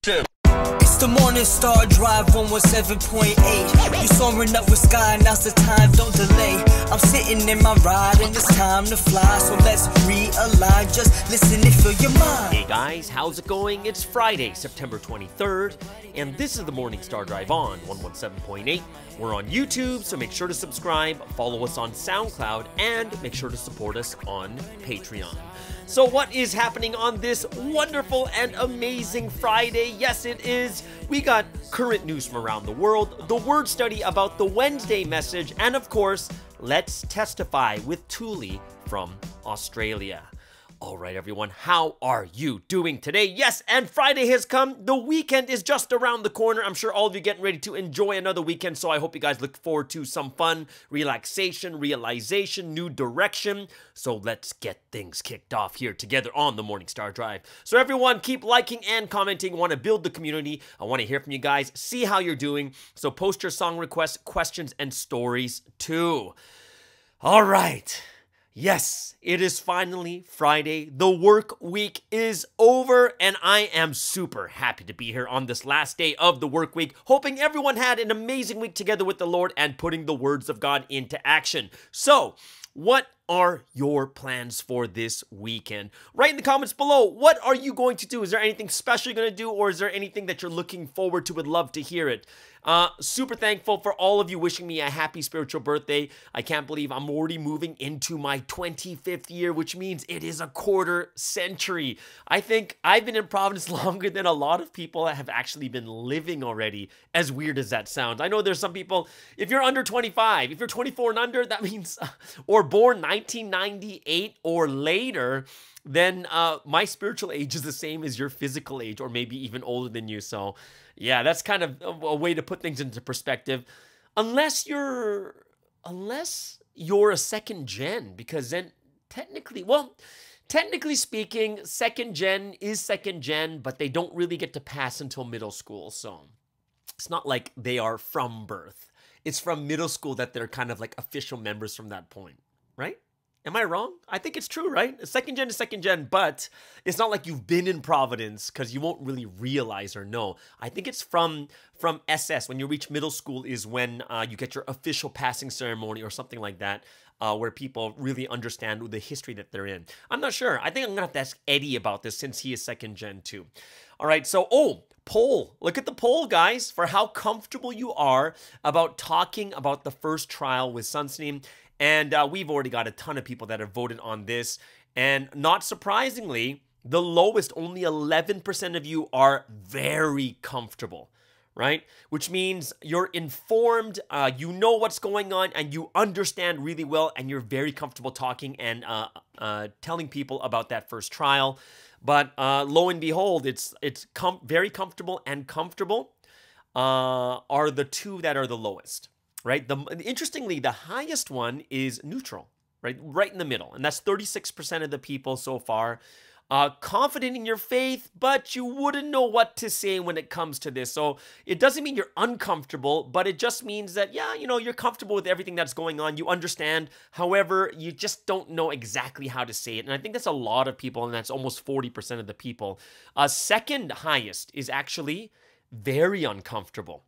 It's the morning star drive 117.8. You soaring up with sky, now's the time, don't delay. I'm sitting in my ride and it's time to fly. So let's realign, just listen and fill your mind. Hey guys, how's it going? It's Friday, September 23rd, and this is the Morning Star Drive on 117.8. We're on YouTube, so make sure to subscribe, follow us on SoundCloud, and make sure to support us on Patreon. So what is happening on this wonderful and amazing Friday? Yes, it is. We got current news from around the world, the word study about the Wednesday message, and of course, let's testify with Thule from Australia. All right, everyone, how are you doing today? Yes, and Friday has come. The weekend is just around the corner. I'm sure all of you getting ready to enjoy another weekend, so I hope you guys look forward to some fun, relaxation, realization, new direction. So let's get things kicked off here together on the Morning Star Drive. So everyone, keep liking and commenting. I want to build the community. I want to hear from you guys, see how you're doing. So post your song requests, questions, and stories too. All right. Yes, it is finally Friday. The work week is over, and I am super happy to be here on this last day of the work week, hoping everyone had an amazing week together with the Lord and putting the words of God into action. So, what are your plans for this weekend? Write in the comments below, what are you going to do? Is there anything special you're going to do, or is there anything that you're looking forward to? Would love to hear it. Super thankful for all of you wishing me a happy spiritual birthday. I can't believe I'm already moving into my 25th year, which means it is a quarter century. I think I've been in Providence longer than a lot of people have actually been living already, as weird as that sounds. I know there's some people, if you're under 25, if you're 24 and under, that means, or born 1998 or later, then my spiritual age is the same as your physical age, or maybe even older than you. So yeah, that's kind of a way to put things into perspective. Unless you're a second gen, because then technically speaking, second gen is second gen, but they don't really get to pass until middle school. So it's not like they are from birth. It's from middle school that they're kind of like official members from that point, right? Am I wrong? I think it's true, right? Second gen is second gen, but it's not like you've been in Providence, because you won't really realize or know. I think it's from SS. When you reach middle school is when you get your official passing ceremony or something like that, where people really understand the history that they're in. I'm not sure. I think I'm going to have to ask Eddie about this, since he is second gen too. All right, so, poll. Look at the poll, guys, for how comfortable you are about talking about the first trial with Sunstein. And we've already got a ton of people that have voted on this. And not surprisingly, the lowest, only 11% of you are very comfortable, right? Which means you're informed, you know what's going on, and you understand really well, and you're very comfortable talking and telling people about that first trial. But lo and behold, it's very comfortable and comfortable are the two that are the lowest. Right? Interestingly, the highest one is neutral, right in the middle. And that's 36% of the people so far. Confident in your faith, but you wouldn't know what to say when it comes to this. So it doesn't mean you're uncomfortable, but it just means that, yeah, you know, you're comfortable with everything that's going on. You understand. However, you just don't know exactly how to say it. And I think that's a lot of people, and that's almost 40% of the people. Second highest is actually very uncomfortable,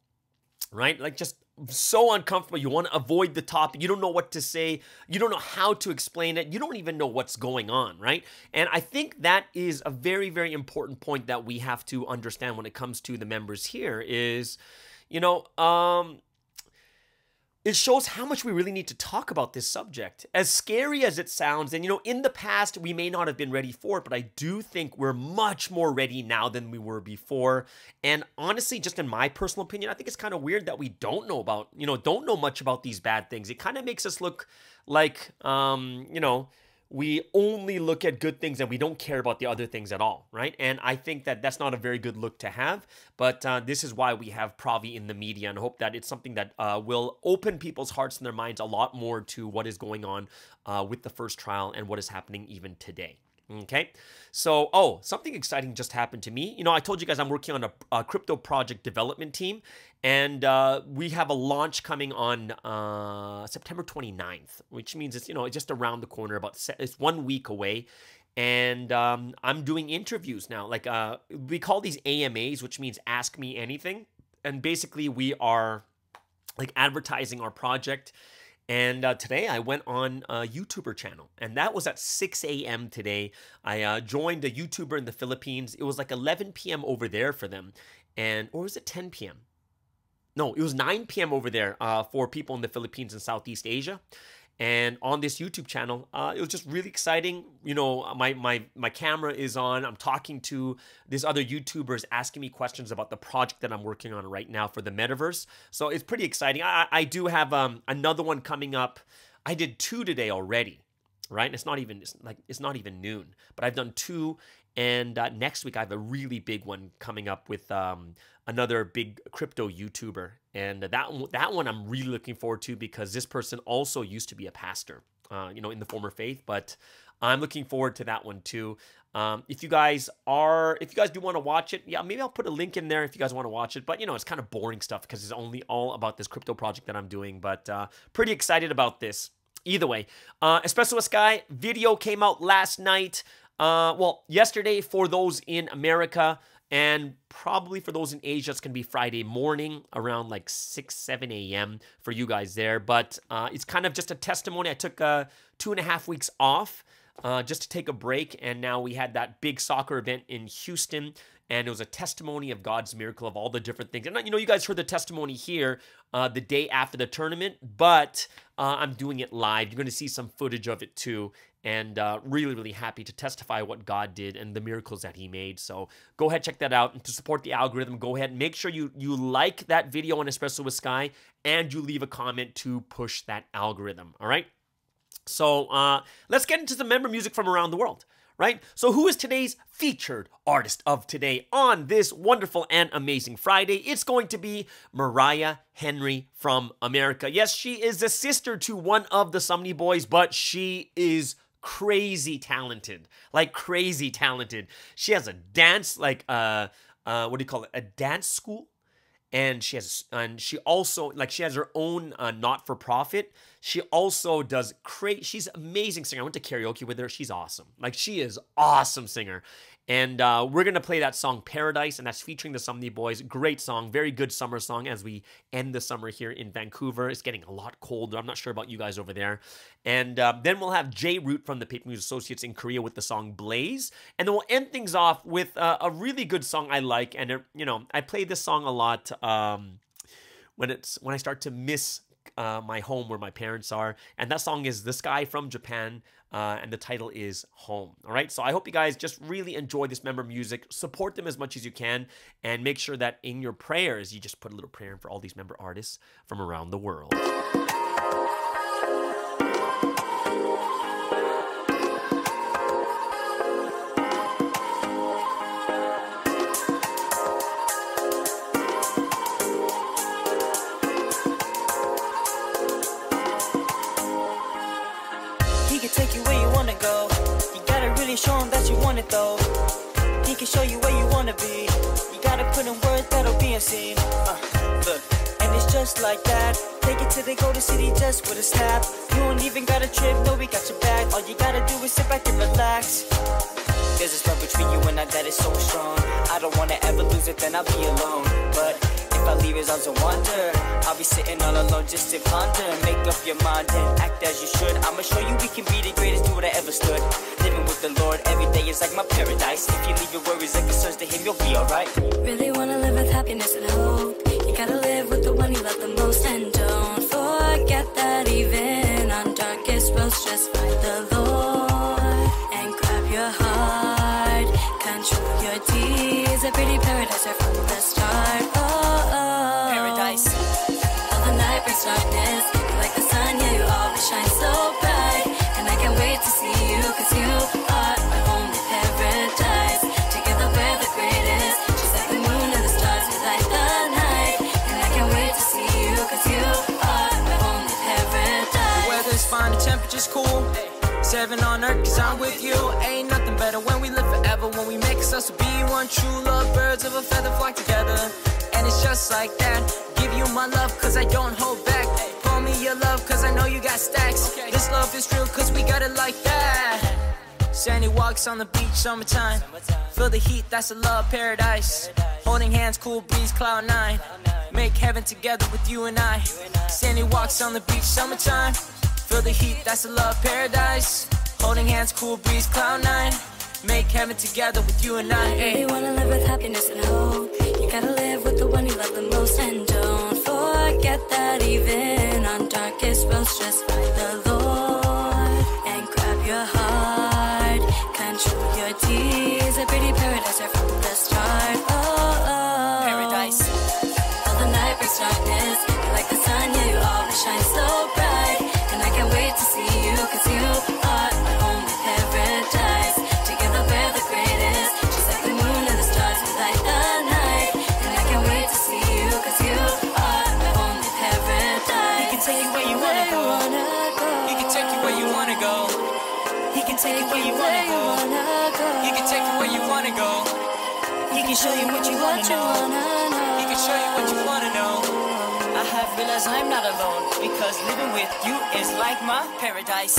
right? Like just so uncomfortable. You want to avoid the topic. You don't know what to say. You don't know how to explain it. You don't even know what's going on, right? And I think that is a very, very important point that we have to understand when it comes to the members here is, you know, it shows how much we really need to talk about this subject. As scary as it sounds, and you know, in the past, we may not have been ready for it, but I do think we're much more ready now than we were before. And honestly, just in my personal opinion, I think it's kind of weird that we don't know much about these bad things. It kind of makes us look like, you know, we only look at good things and we don't care about the other things at all, right? And I think that that's not a very good look to have, but this is why we have Pravi in the media, and hope that it's something that will open people's hearts and their minds a lot more to what is going on with the first trial and what is happening even today. Okay, so, something exciting just happened to me. You know, I told you guys I'm working on a crypto project development team, and we have a launch coming on September 29th, which means it's, you know, just around the corner, it's 1 week away. And I'm doing interviews now. Like we call these AMAs, which means Ask Me Anything. And basically we are like advertising our project. And today I went on a YouTuber channel, and that was at 6 a.m. today. I joined a YouTuber in the Philippines. It was like 11 p.m. over there for them. Or was it 10 p.m.? No, it was 9 p.m. over there for people in the Philippines and Southeast Asia. And on this YouTube channel, it was just really exciting. You know, my camera is on. I'm talking to these other YouTubers asking me questions about the project that I'm working on right now for the metaverse. So it's pretty exciting. I do have another one coming up. I did 2 today already, right? And it's not even noon, but I've done 2. And next week I have a really big one coming up with another big crypto YouTuber. And that one I'm really looking forward to, because this person also used to be a pastor, in the former faith. But I'm looking forward to that one too. If you guys do want to watch it, yeah, maybe I'll put a link in there if you guys want to watch it. But it's kind of boring stuff because it's only all about this crypto project that I'm doing. But pretty excited about this. Either way, Espresso with Sky video came out last night. Yesterday for those in America, and probably for those in Asia, it's going to be Friday morning around like 6, 7 a.m. for you guys there. But it's kind of just a testimony. I took 2.5 weeks off just to take a break. And now we had that big soccer event in Houston. And it was a testimony of God's miracle of all the different things. And you guys heard the testimony here the day after the tournament. But I'm doing it live. You're going to see some footage of it too. And really, really happy to testify what God did and the miracles that he made. So go ahead, check that out. And to support the algorithm, go ahead and make sure you like that video on Espresso with Sky, and you leave a comment to push that algorithm, all right? So let's get into some member music from around the world, right? So who is today's featured artist of today on this wonderful and amazing Friday? It's going to be Mariah Henry from America. Yes, she is the sister to one of the Sumney boys, but she is crazy talented, like crazy talented. She has a dance, like what do you call it? A dance school, and she also she has her own not-for-profit. She also does she's an amazing singer. I went to karaoke with her. She's awesome. Like, she is awesome singer. And we're going to play that song Paradise, and that's featuring the Sumney Boys. Great song, very good summer song as we end the summer here in Vancouver. It's getting a lot colder. I'm not sure about you guys over there. And then we'll have Jay Root from the Paper News Associates in Korea with the song Blaze. And then we'll end things off with a really good song I like. And, I play this song a lot when I start to miss my home where my parents are. And that song is The Sky from Japan. And the title is Home. All right. So I hope you guys just really enjoy this member music. Support them as much as you can. And make sure that in your prayers, you just put a little prayer in for all these member artists from around the world. Take you where you wanna go. You gotta really show him that you want it though. He can show you where you wanna be. You gotta put in words that'll be unseen. Look, and it's just like that. Take it to the golden city just with a snap. You don't even got a trip, no, we got your back. All you gotta do is sit back and relax. There's this love between you and I that is so strong. I don't wanna ever lose it, then I'll be alone. But if I leave his arms and wander, I'll be sitting all alone just to ponder. Make up your mind and act as you should. I'ma show you we can be the greatest dude I ever stood. Living with the Lord every day is like my paradise. If you leave your worries and concerns to him, you'll be alright. Really wanna live with happiness and hope. You gotta live with the one you love the most. And don't forget that even on darkest roads, just find the Lord and grab your heart. Control your deeds. A pretty paradise right from the start. Paradise. All the night brings darkness. You're like the sun, yeah, you always shine so bright. And I can't wait to see you, cause you are my only paradise. Together we're the greatest. Just like the moon and the stars, we light the night. And I can't wait to see you, cause you are my only paradise. The weather's fine, the temperature's cool. 7 on earth, cause I'm with you. Ain't nothing better when we live forever. When we make us to be one true love. Birds of a feather flock together. And it's just like that. Give you my love, cause I don't hold back. Call me your love, cause I know you got stacks. This love is real, cause we got it like that. Sandy walks on the beach, summertime. Feel the heat, that's a love paradise. Holding hands, cool breeze, cloud nine. Make heaven together with you and I. Sandy walks on the beach, summertime. Feel the heat, that's a love paradise. Holding hands, cool breeze, cloud nine. Make heaven together with you and I. Hey. You wanna live with happiness and hope. You gotta live with the one you love the most. And don't forget that even on darkest roads, just find the Lord and grab your heart. Control your deeds. A pretty paradise right from the start. Oh, oh. Paradise. All the night brings darkness. You're like the sun, yeah, you always shine so bright. And I can't wait to see you, cause you are my only paradise. Together we're the greatest. Just like the moon and the stars, we light the night. And I can't wait to see you, cause you are my only paradise. He can take you where you wanna go. He can take you where you wanna go. He can take you where you wanna go. He can take you where you wanna go. He can show you what you wanna know. He can show you what you wanna know. I have realized I'm not alone, because living with you is like my paradise.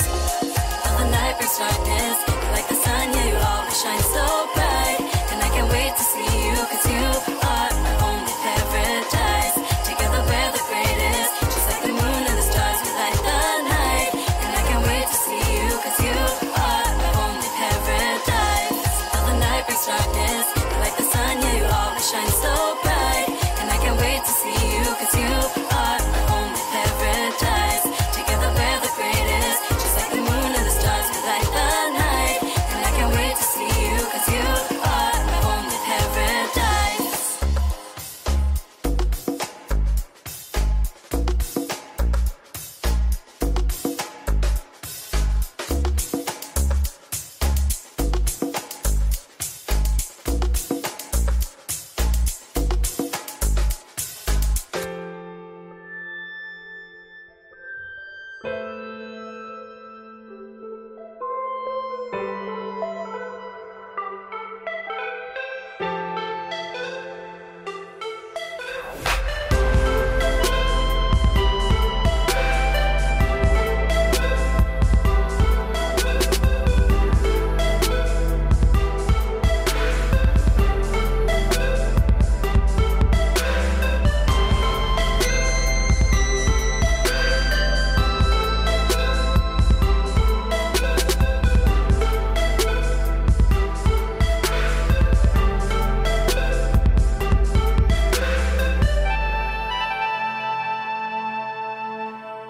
All the night brings darkness. You're like the sun, yeah, you always shine so bright. And I can't wait to see you, cause you are my only paradise. Together we're the greatest. Just like the moon and the stars, we light the night. And I can't wait to see you, cause you are my only paradise. All the night brings darkness. You're like the sun, yeah, you always shine so bright. And I can't wait to see you, cause you are my only paradise. Together we're the greatest. Just like the moon and the stars, we light the night. And I can't wait to see you, cause you are my only paradise.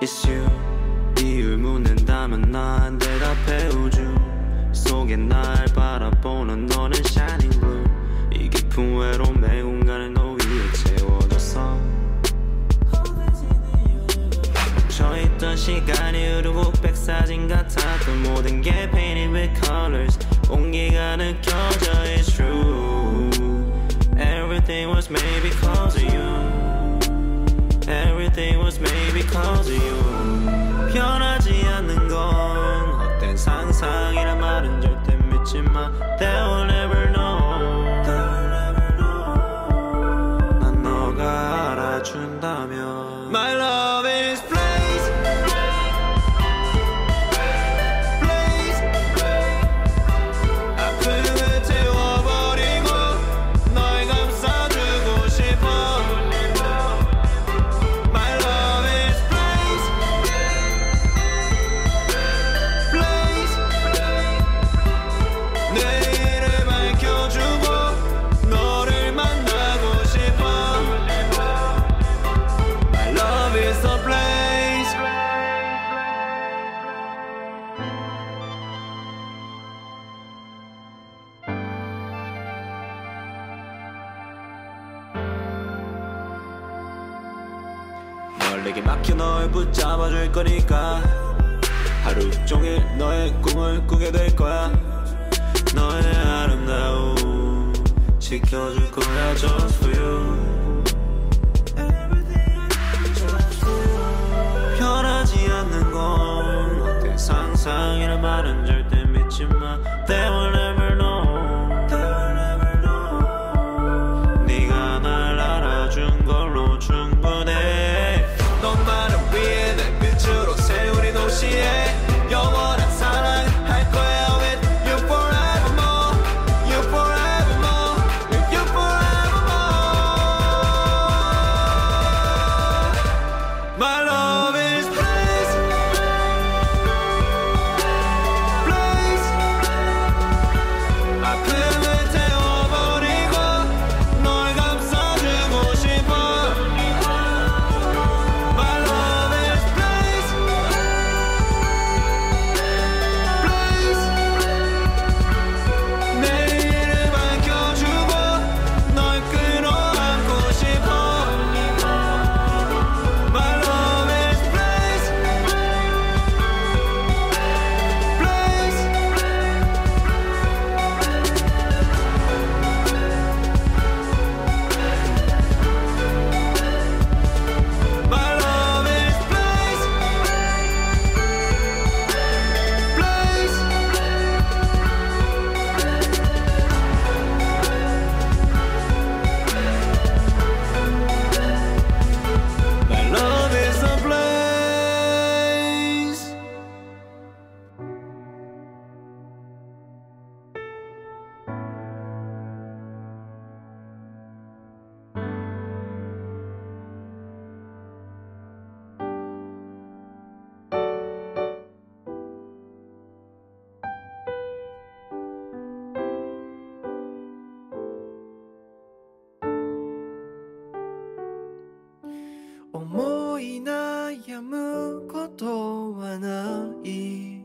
It's you. 이유를 묻는다면 난 대답해 우주 속에 날 바라보는 너는 shining blue. 이 깊은 외로움 내 공간을 너 위에 채워줬어. 멈춰있던 시간이 흐르고 백사진 같았던 모든 게 painted with colors. 온기가 느껴져 it's true. Everything was made because of you. Everything was made because of you. 변하지 않는 건 헛된 상상이란 말은 절대 믿지 마. They will never know. 난 너가 알아준다면 My love is blaze. Blaze. 아픔을 태워버리고 널 감싸주고 싶어. 내게 맡겨 널 붙잡아줄 거니까 하루 종일 너의 꿈을 꾸게 될 거야. 너의 아름다움 지켜줄 거야 just for you. 변하지 않는 건 헛된 상상이란 말은 절대 믿지 마. They will never know. 네가 날 알아준 걸로 충분해. 너만을 위해 내 빛으로 세우린 도시에 영원한 사랑할 거야 with you 悩むことはない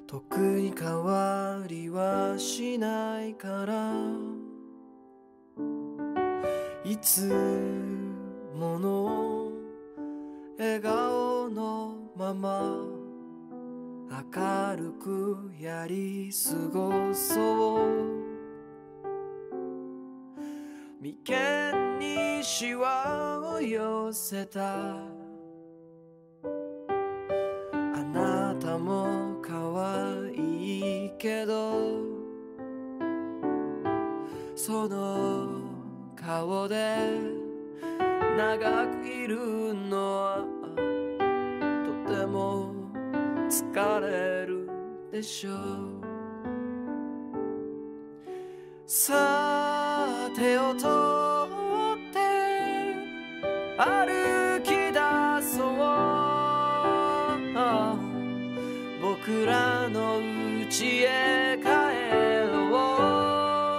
特に変わりはしないからいつもの笑顔のまま明るくやり過ごそう眉間にシワを寄せたあなたも可愛いけどその顔で長くいるのはとても疲れるでしょうさあ手を取って歩き出そう僕らの家へ帰ろ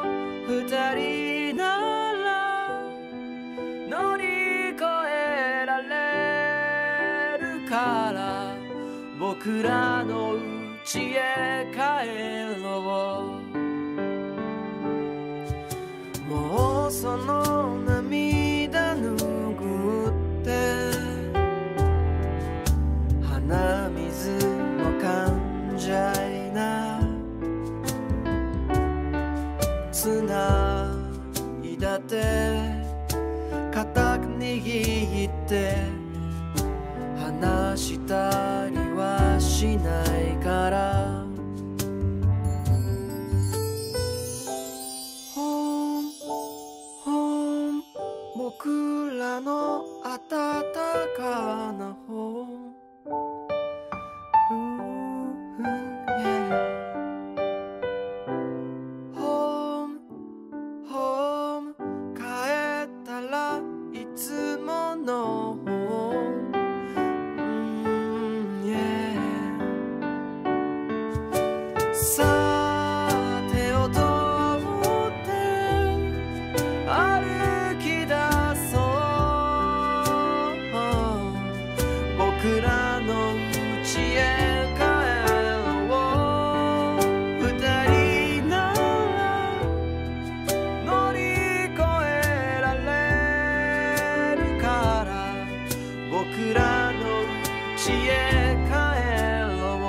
う二人なら乗り越えられるから僕らの家へ帰ろうもうその涙拭って鼻水も噛んじゃいな繋いだ手固く握って離したりはしないから僕らの温かな方帰ったらいつものさあ手を取って歩き出僕らの家へ帰ろう二人なら乗り越えられるから僕らの家へ帰ろう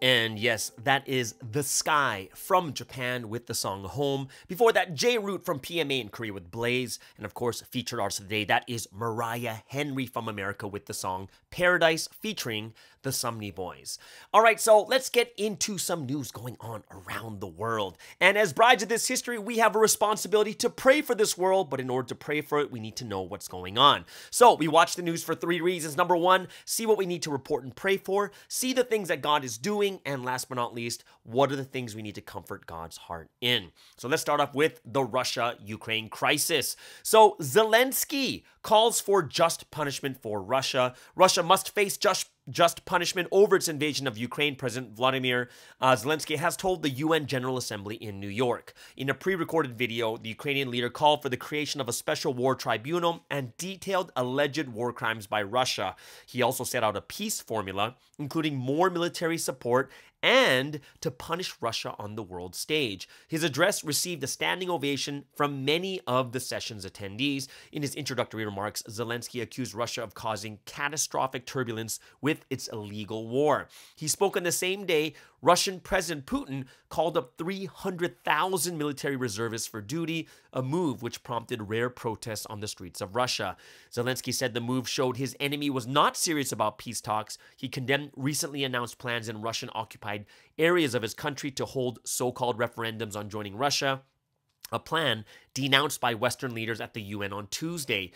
And yes, that is The Sky from Japan with the song Home. Before that, J-Root from PMA in Korea with Blaze. And of course, featured artist today, that is Mariah Henry from America with the song Paradise featuring the Sumney Boys. All right, so let's get into some news going on around the world. And as brides of this history, we have a responsibility to pray for this world, but in order to pray for it, we need to know what's going on. So we watch the news for 3 reasons. Number 1, see what we need to report and pray for, see the things that God is doing, and last but not least, what are the things we need to comfort God's heart in? So let's start off with the Russia-Ukraine crisis. So Zelensky calls for just punishment for Russia. Russia must face just punishment over its invasion of Ukraine. President Vladimir Zelensky has told the UN General Assembly in New York. In a pre-recorded video, the Ukrainian leader called for the creation of a special war tribunal and detailed alleged war crimes by Russia. He also set out a peace formula, including more military support and to punish Russia on the world stage. His address received a standing ovation from many of the session's attendees. In his introductory remarks, Zelensky accused Russia of causing catastrophic turbulence with its illegal war. He spoke on the same day Russian President Putin called up 300,000 military reservists for duty, a move which prompted rare protests on the streets of Russia. Zelensky said the move showed his enemy was not serious about peace talks. He condemned recently announced plans in Russian-occupied areas of his country to hold so-called referendums on joining Russia, a plan denounced by Western leaders at the UN on Tuesday.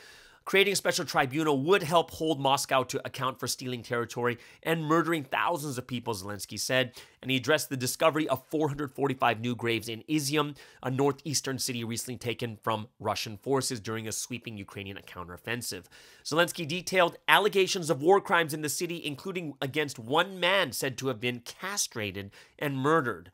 Creating a special tribunal would help hold Moscow to account for stealing territory and murdering thousands of people, Zelensky said, and he addressed the discovery of 445 new graves in Izium, a northeastern city recently taken from Russian forces during a sweeping Ukrainian counteroffensive. Zelensky detailed allegations of war crimes in the city, including against one man said to have been castrated and murdered.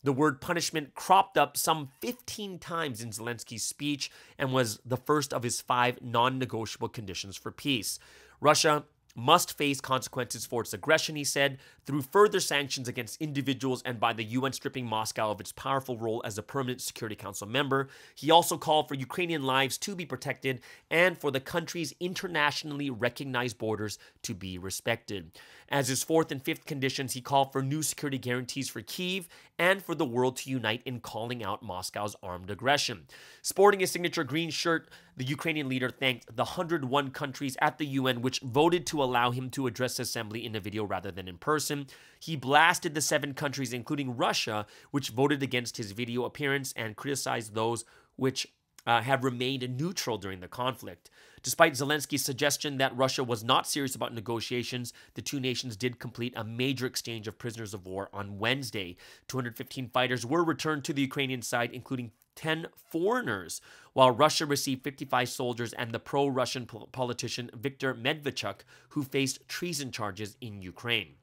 The word punishment cropped up some 15 times in Zelensky's speech and was the first of his 5 non-negotiable conditions for peace. Russia must face consequences for its aggression, he said, through further sanctions against individuals and by the UN stripping Moscow of its powerful role as a permanent Security Council member. He also called for Ukrainian lives to be protected and for the country's internationally recognized borders to be respected. As his 4th and 5th conditions, he called for new security guarantees for Kyiv and for the world to unite in calling out Moscow's armed aggression. Sporting his signature green shirt, the Ukrainian leader thanked the 101 countries at the UN which voted to allow him to address the assembly in a video rather than in person. He blasted the 7 countries, including Russia, which voted against his video appearance, and criticized those which have remained neutral during the conflict. Despite Zelensky's suggestion that Russia was not serious about negotiations, the two nations did complete a major exchange of prisoners of war on Wednesday. 215 fighters were returned to the Ukrainian side, including 10 foreigners, while Russia received 55 soldiers and the pro-Russian politician Viktor Medvedchuk, who faced treason charges in Ukraine.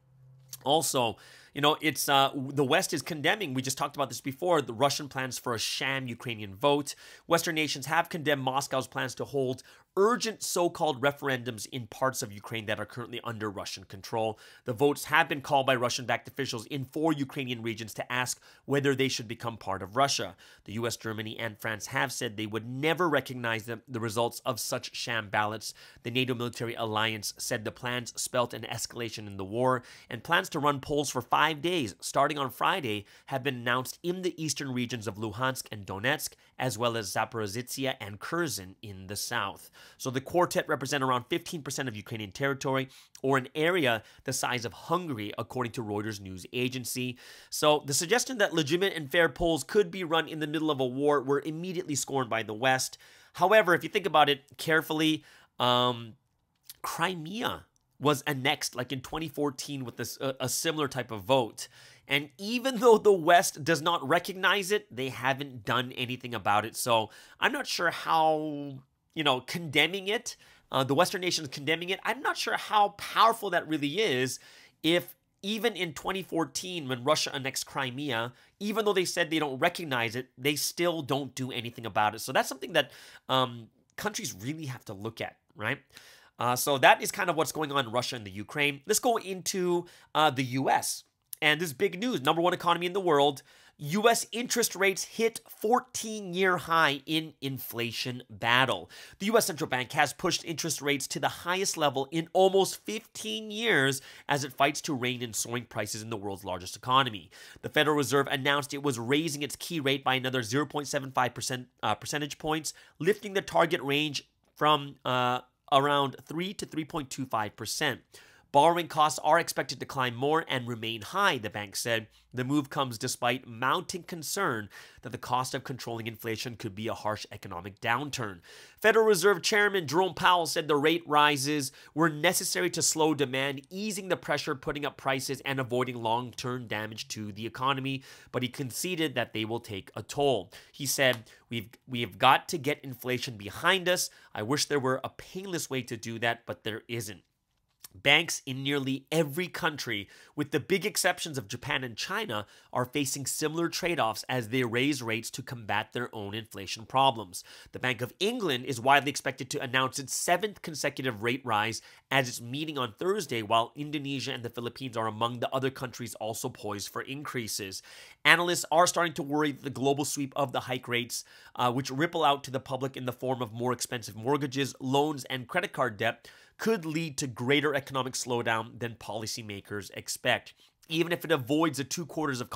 Also, it's the West is condemning, we just talked about this before, the Russian plans for a sham Ukrainian vote. Western nations have condemned Moscow's plans to hold urgent so-called referendums in parts of Ukraine that are currently under Russian control. The votes have been called by Russian-backed officials in 4 Ukrainian regions to ask whether they should become part of Russia. The US, Germany, and France have said they would never recognize the results of such sham ballots. The NATO military alliance said the plans spelt an escalation in the war, and plans to run polls for 5 days, starting on Friday, have been announced in the eastern regions of Luhansk and Donetsk, as well as Zaporizhzhia and Kherson in the south. So the quartet represent around 15% of Ukrainian territory, or an area the size of Hungary, according to Reuters news agency. So the suggestion that legitimate and fair polls could be run in the middle of a war were immediately scorned by the West. However, if you think about it carefully, Crimea was annexed like in 2014 with a similar type of vote. And even though the West does not recognize it, they haven't done anything about it. So I'm not sure how, condemning it, the Western nations condemning it, I'm not sure how powerful that really is if even in 2014 when Russia annexed Crimea, even though they said they don't recognize it, they still don't do anything about it. So that's something that countries really have to look at, right? So that is kind of what's going on in Russia and the Ukraine. Let's go into the U.S. And this is big news. Number 1 economy in the world. U.S. interest rates hit 14-year high in inflation battle. The U.S. Central Bank has pushed interest rates to the highest level in almost 15 years as it fights to rein in soaring prices in the world's largest economy. The Federal Reserve announced it was raising its key rate by another 0.75 percentage points, lifting the target range from around 3 to 3.25%. Borrowing costs are expected to climb more and remain high, the bank said. The move comes despite mounting concern that the cost of controlling inflation could be a harsh economic downturn. Federal Reserve Chairman Jerome Powell said the rate rises were necessary to slow demand, easing the pressure, putting up prices, and avoiding long-term damage to the economy, but he conceded that they will take a toll. He said, we have got to get inflation behind us. I wish there were a painless way to do that, but there isn't. Banks in nearly every country, with the big exceptions of Japan and China, are facing similar trade-offs as they raise rates to combat their own inflation problems. The Bank of England is widely expected to announce its 7th consecutive rate rise at its meeting on Thursday, while Indonesia and the Philippines are among the other countries also poised for increases. Analysts are starting to worry that the global sweep of the hike rates, which ripple out to the public in the form of more expensive mortgages, loans, and credit card debt, could lead to greater economic slowdown than policymakers expect. Even if it avoids the 2 quarters of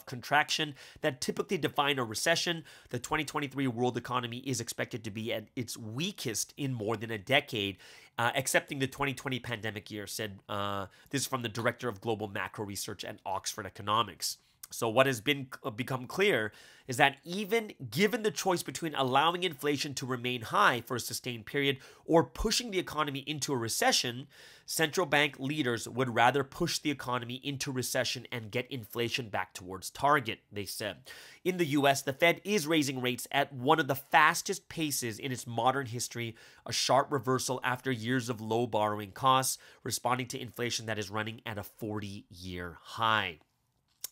contraction that typically define a recession, the 2023 world economy is expected to be at its weakest in more than a decade, excepting the 2020 pandemic year, said this from the director of global macro research at Oxford Economics. So what has become clear is that even given the choice between allowing inflation to remain high for a sustained period or pushing the economy into a recession, central bank leaders would rather push the economy into recession and get inflation back towards target, they said. In the US, the Fed is raising rates at one of the fastest paces in its modern history, a sharp reversal after years of low borrowing costs, responding to inflation that is running at a 40-year high.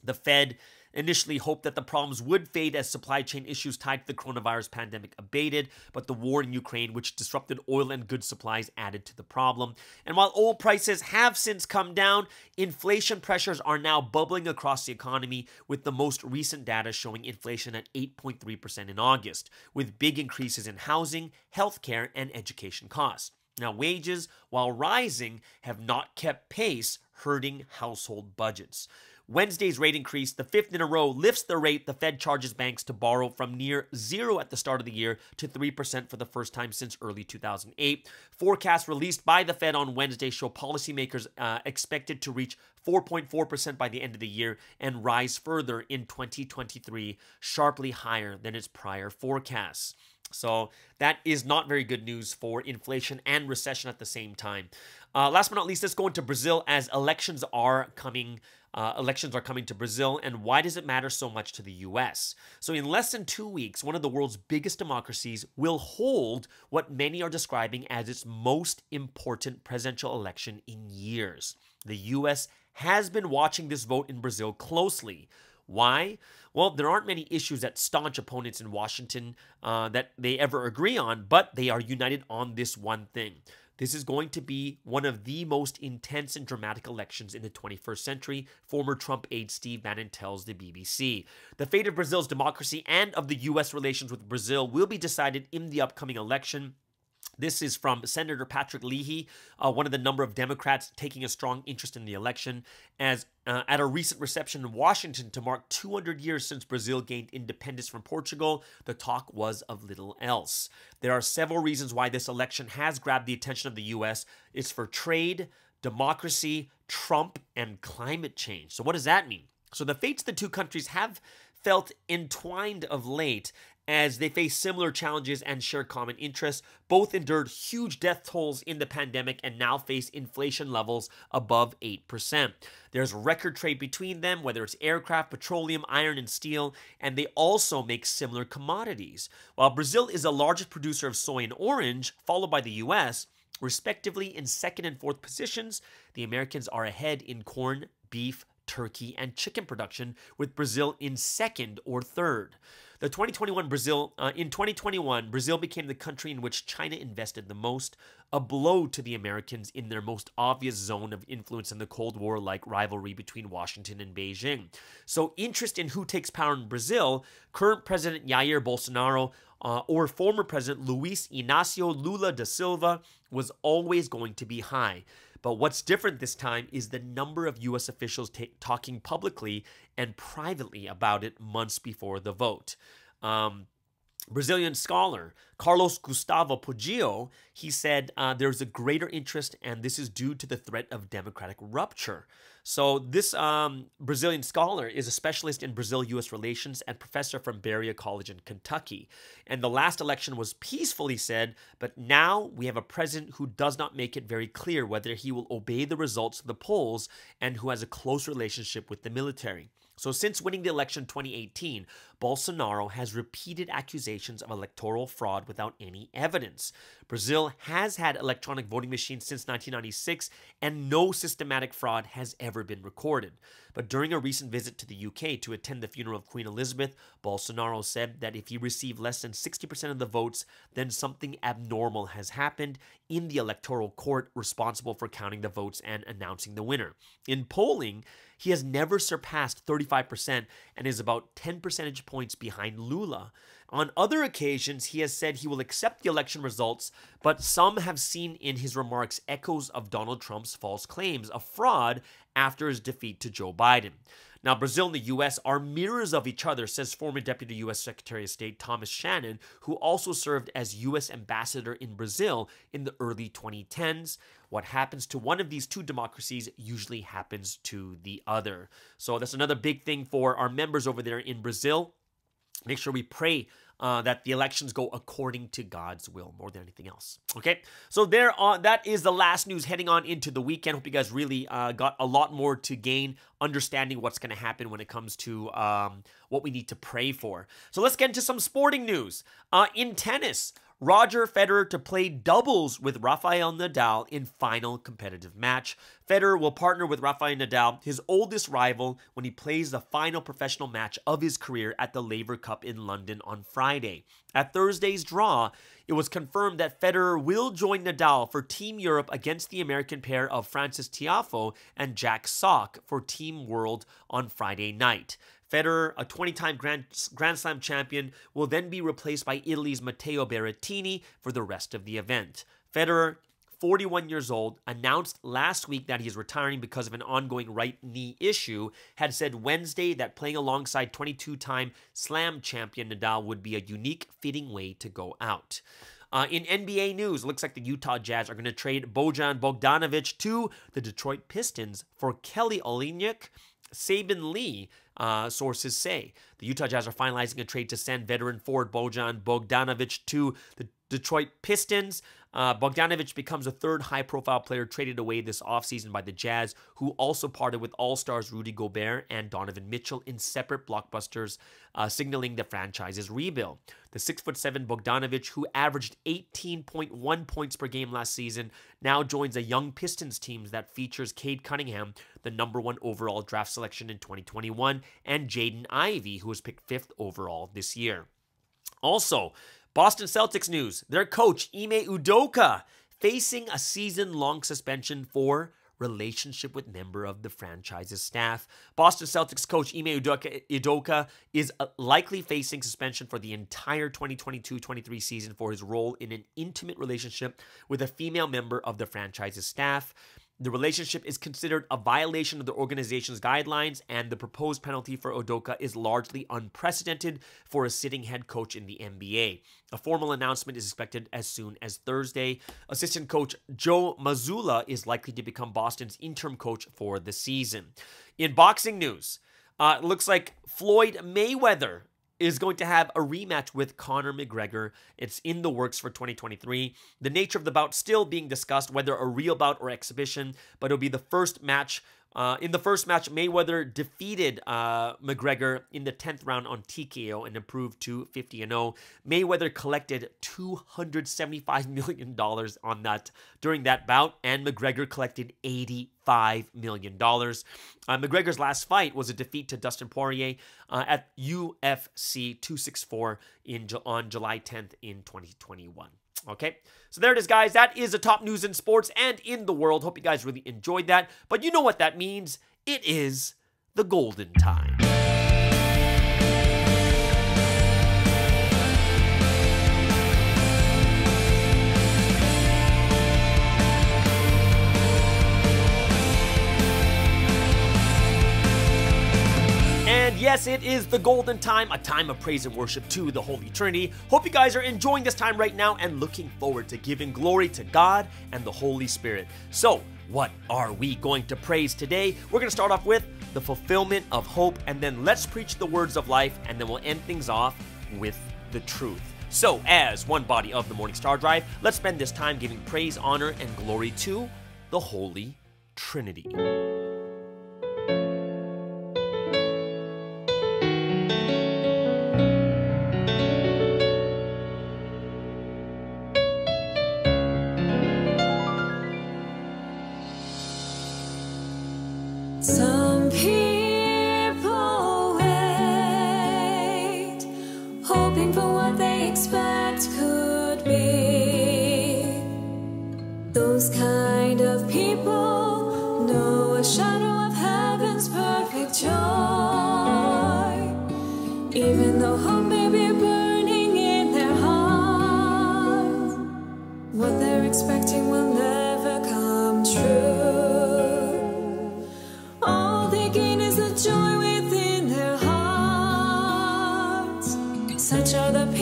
The Fed initially hoped that the problems would fade as supply chain issues tied to the coronavirus pandemic abated, but the war in Ukraine, which disrupted oil and goods supplies, added to the problem. And while oil prices have since come down, inflation pressures are now bubbling across the economy, with the most recent data showing inflation at 8.3% in August, with big increases in housing, healthcare, and education costs. Now, wages, while rising, have not kept pace, hurting household budgets. Wednesday's rate increase, the fifth in a row, lifts the rate the Fed charges banks to borrow from near zero at the start of the year to 3% for the first time since early 2008. Forecasts released by the Fed on Wednesday show policymakers expected to reach 4.4% by the end of the year and rise further in 2023, sharply higher than its prior forecasts. So that is not very good news for inflation and recession at the same time. Last but not least, let's go into Brazil as elections are coming to Brazil, and why does it matter so much to the U.S.? So in less than 2 weeks, one of the world's biggest democracies will hold what many are describing as its most important presidential election in years. The U.S. has been watching this vote in Brazil closely. Why? Well, there aren't many issues that staunch opponents in Washington that they ever agree on, but they are united on this one thing. This is going to be one of the most intense and dramatic elections in the 21st century, former Trump aide Steve Bannon tells the BBC. The fate of Brazil's democracy and of the U.S. relations with Brazil will be decided in the upcoming election. This is from Senator Patrick Leahy, one of the number of Democrats taking a strong interest in the election, as at a recent reception in Washington to mark 200 years since Brazil gained independence from Portugal, the talk was of little else. There are several reasons why this election has grabbed the attention of the U.S. It's for trade, democracy, Trump, and climate change. So what does that mean? So the fates of the two countries have felt entwined of late as they face similar challenges and share common interests. Both endured huge death tolls in the pandemic and now face inflation levels above 8%. There's record trade between them, whether it's aircraft, petroleum, iron, and steel, and they also make similar commodities. While Brazil is the largest producer of soy and orange, followed by the U.S., respectively in second and fourth positions, the Americans are ahead in corn, beef, turkey, and chicken production, with Brazil in second or third. In 2021, Brazil became the country in which China invested the most, a blow to the Americans in their most obvious zone of influence in the Cold War-like rivalry between Washington and Beijing. So interest in who takes power in Brazil, current President Jair Bolsonaro or former President Luiz Inácio Lula da Silva, was always going to be high. But what's different this time is the number of U.S. officials talking publicly and privately about it months before the vote. Brazilian scholar Carlos Gustavo Poggio, he said there's a greater interest, and this is due to the threat of democratic rupture. So this Brazilian scholar is a specialist in Brazil-U.S. relations and professor from Berea College in Kentucky. And the last election was peaceful, he said, but now we have a president who does not make it very clear whether he will obey the results of the polls and who has a close relationship with the military. So since winning the election in 2018, Bolsonaro has repeated accusations of electoral fraud without any evidence. Brazil has had electronic voting machines since 1996, and no systematic fraud has ever been recorded. But during a recent visit to the UK to attend the funeral of Queen Elizabeth, Bolsonaro said that if he received less than 60% of the votes, then something abnormal has happened in the electoral court responsible for counting the votes and announcing the winner. In polling, he has never surpassed 35% and is about 10 percentage points behind Lula. On other occasions, he has said he will accept the election results, but some have seen in his remarks echoes of Donald Trump's false claims of fraud after his defeat to Joe Biden. Now, Brazil and the U.S. are mirrors of each other, says former Deputy U.S. Secretary of State Thomas Shannon, who also served as U.S. ambassador in Brazil in the early 2010s. What happens to one of these two democracies usually happens to the other. So that's another big thing for our members over there in Brazil. Make sure we pray that the elections go according to God's will more than anything else. Okay, so that is the last news heading on into the weekend. Hope you guys really got a lot more to gain understanding what's going to happen when it comes to what we need to pray for. So let's get into some sporting news. In tennis, Roger Federer to play doubles with Rafael Nadal in final competitive match. Federer will partner with Rafael Nadal, his oldest rival, when he plays the final professional match of his career at the Laver Cup in London on Friday. At Thursday's draw, it was confirmed that Federer will join Nadal for Team Europe against the American pair of Frances Tiafoe and Jack Sock for Team World on Friday night. Federer, a 20-time Grand Slam champion, will then be replaced by Italy's Matteo Berrettini for the rest of the event. Federer, 41 years old, announced last week that he is retiring because of an ongoing right knee issue, had said Wednesday that playing alongside 22-time Slam champion Nadal would be a unique, fitting way to go out. In NBA news, it looks like the Utah Jazz are going to trade Bojan Bogdanovic to the Detroit Pistons for Kelly Olynyk, Saban Lee, sources say. The Utah Jazz are finalizing a trade to send veteran forward Bojan Bogdanovic to the Detroit Pistons. Bogdanovic becomes the third high-profile player traded away this offseason by the Jazz, who also parted with All-Stars Rudy Gobert and Donovan Mitchell in separate blockbusters, signaling the franchise's rebuild. The 6'7" Bogdanovic, who averaged 18.1 points per game last season, now joins a young Pistons team that features Cade Cunningham, the #1 overall draft selection in 2021, and Jaden Ivey, who was picked 5th overall this year. Also, Boston Celtics news. Their coach, Ime Udoka, facing a season-long suspension for relationship with member of the franchise's staff. Boston Celtics coach Ime Udoka is likely facing suspension for the entire 2022-23 season for his role in an intimate relationship with a female member of the franchise's staff. The relationship is considered a violation of the organization's guidelines, and the proposed penalty for Udoka is largely unprecedented for a sitting head coach in the NBA. A formal announcement is expected as soon as Thursday. Assistant coach Joe Mazzulla is likely to become Boston's interim coach for the season. In boxing news, it looks like Floyd Mayweather is going to have a rematch with Conor McGregor. It's in the works for 2023. The nature of the bout still being discussed, whether a real bout or exhibition, but it'll be the first match. In the first match, Mayweather defeated McGregor in the 10th round on TKO and improved to 50-0. Mayweather collected $275 million on that during that bout, and McGregor collected $85 million. McGregor's last fight was a defeat to Dustin Poirier at UFC 264 on July 10th in 2021. Okay, so there it is, guys. That is the top news in sports and in the world. Hope you guys really enjoyed that. But you know what that means. It is the golden time. Yes, it is the golden time, a time of praise and worship to the Holy Trinity. Hope you guys are enjoying this time right now and looking forward to giving glory to God and the Holy Spirit. So, what are we going to praise today? We're going to start off with the fulfillment of hope, and then let's preach the words of life, and then we'll end things off with the truth. So, as one body of the Morning Star Drive, let's spend this time giving praise, honor, and glory to the Holy Trinity. Some people wait, hoping for what they expect could be. Those kind of people know a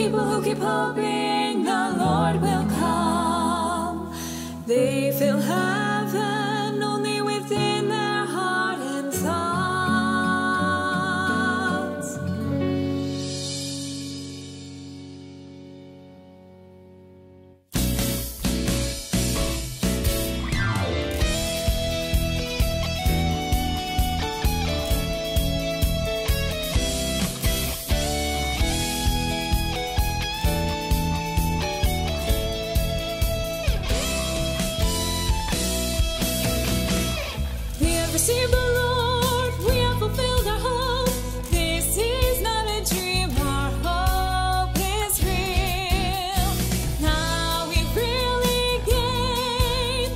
people who keep hoping the Lord will come. They feel heaven only within their heart and thoughts. We have received the Lord, we have fulfilled our hope. This is not a dream, our hope is real. Now we really gain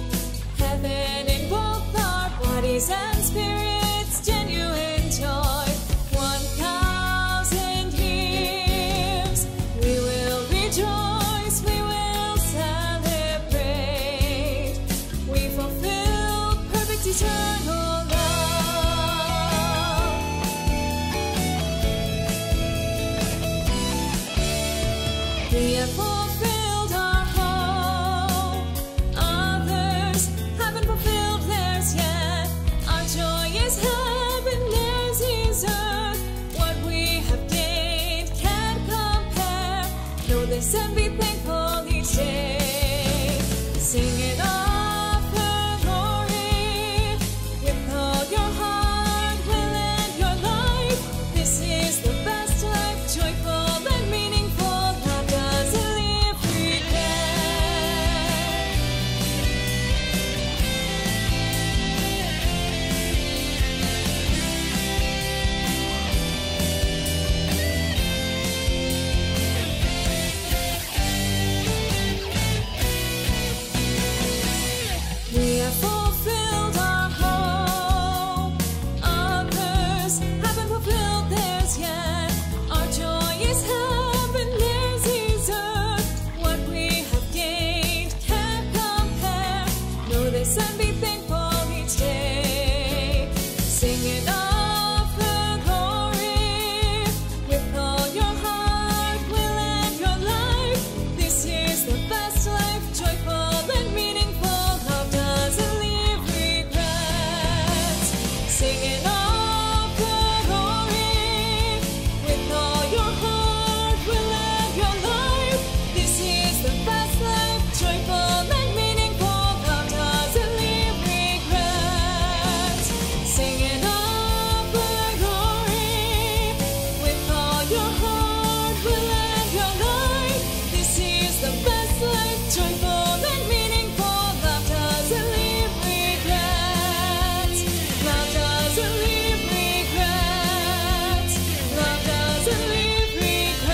heaven in both our bodies and spirits, genuine joy. 1,000 years, we will rejoice, we will celebrate. We fulfill perfect eternal love. We have fulfilled our hope. Others haven't fulfilled theirs yet. Our joy is heaven, theirs is earth. What we have gained can't compare. Know this and be thankful each day. Sing it off the glory with all your heart, will, and your life. This is the best life, joyful and meaningful. Love doesn't leave regret. We have fulfilled our hope. Others haven't fulfilled theirs yet. Our joy is heaven, theirs is earth. What we have gained can't compare. Know this and be thankful each day. Sing it off the glory with all your heart, will, and your life. This is the best life, joyful and meaningful. Love doesn't leave regrets. Sing it off the glory with all your heart, will, and your life. This is the best life, joyful and meaningful. Love doesn't leave regrets. Sing it off the glory with all your heart, will, and your life. This is the best life, joyful and meaningful. Love doesn't leave regrets. Love doesn't leave regrets. Love doesn't leave regrets.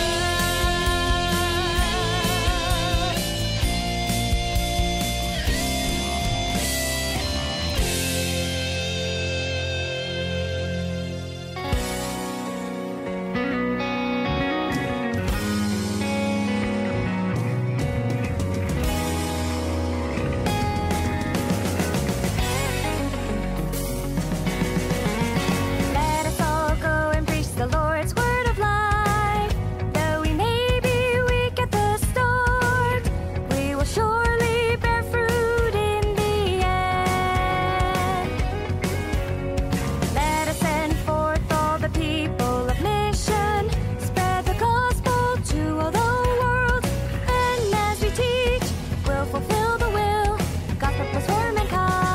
Let us all go and preach the Lord's word of life. Though we may be weak at the start, we will surely bear fruit in the end. Let us send forth all the people of mission, spread the gospel to all the world. And as we teach, we'll fulfill the will God purpose for mankind.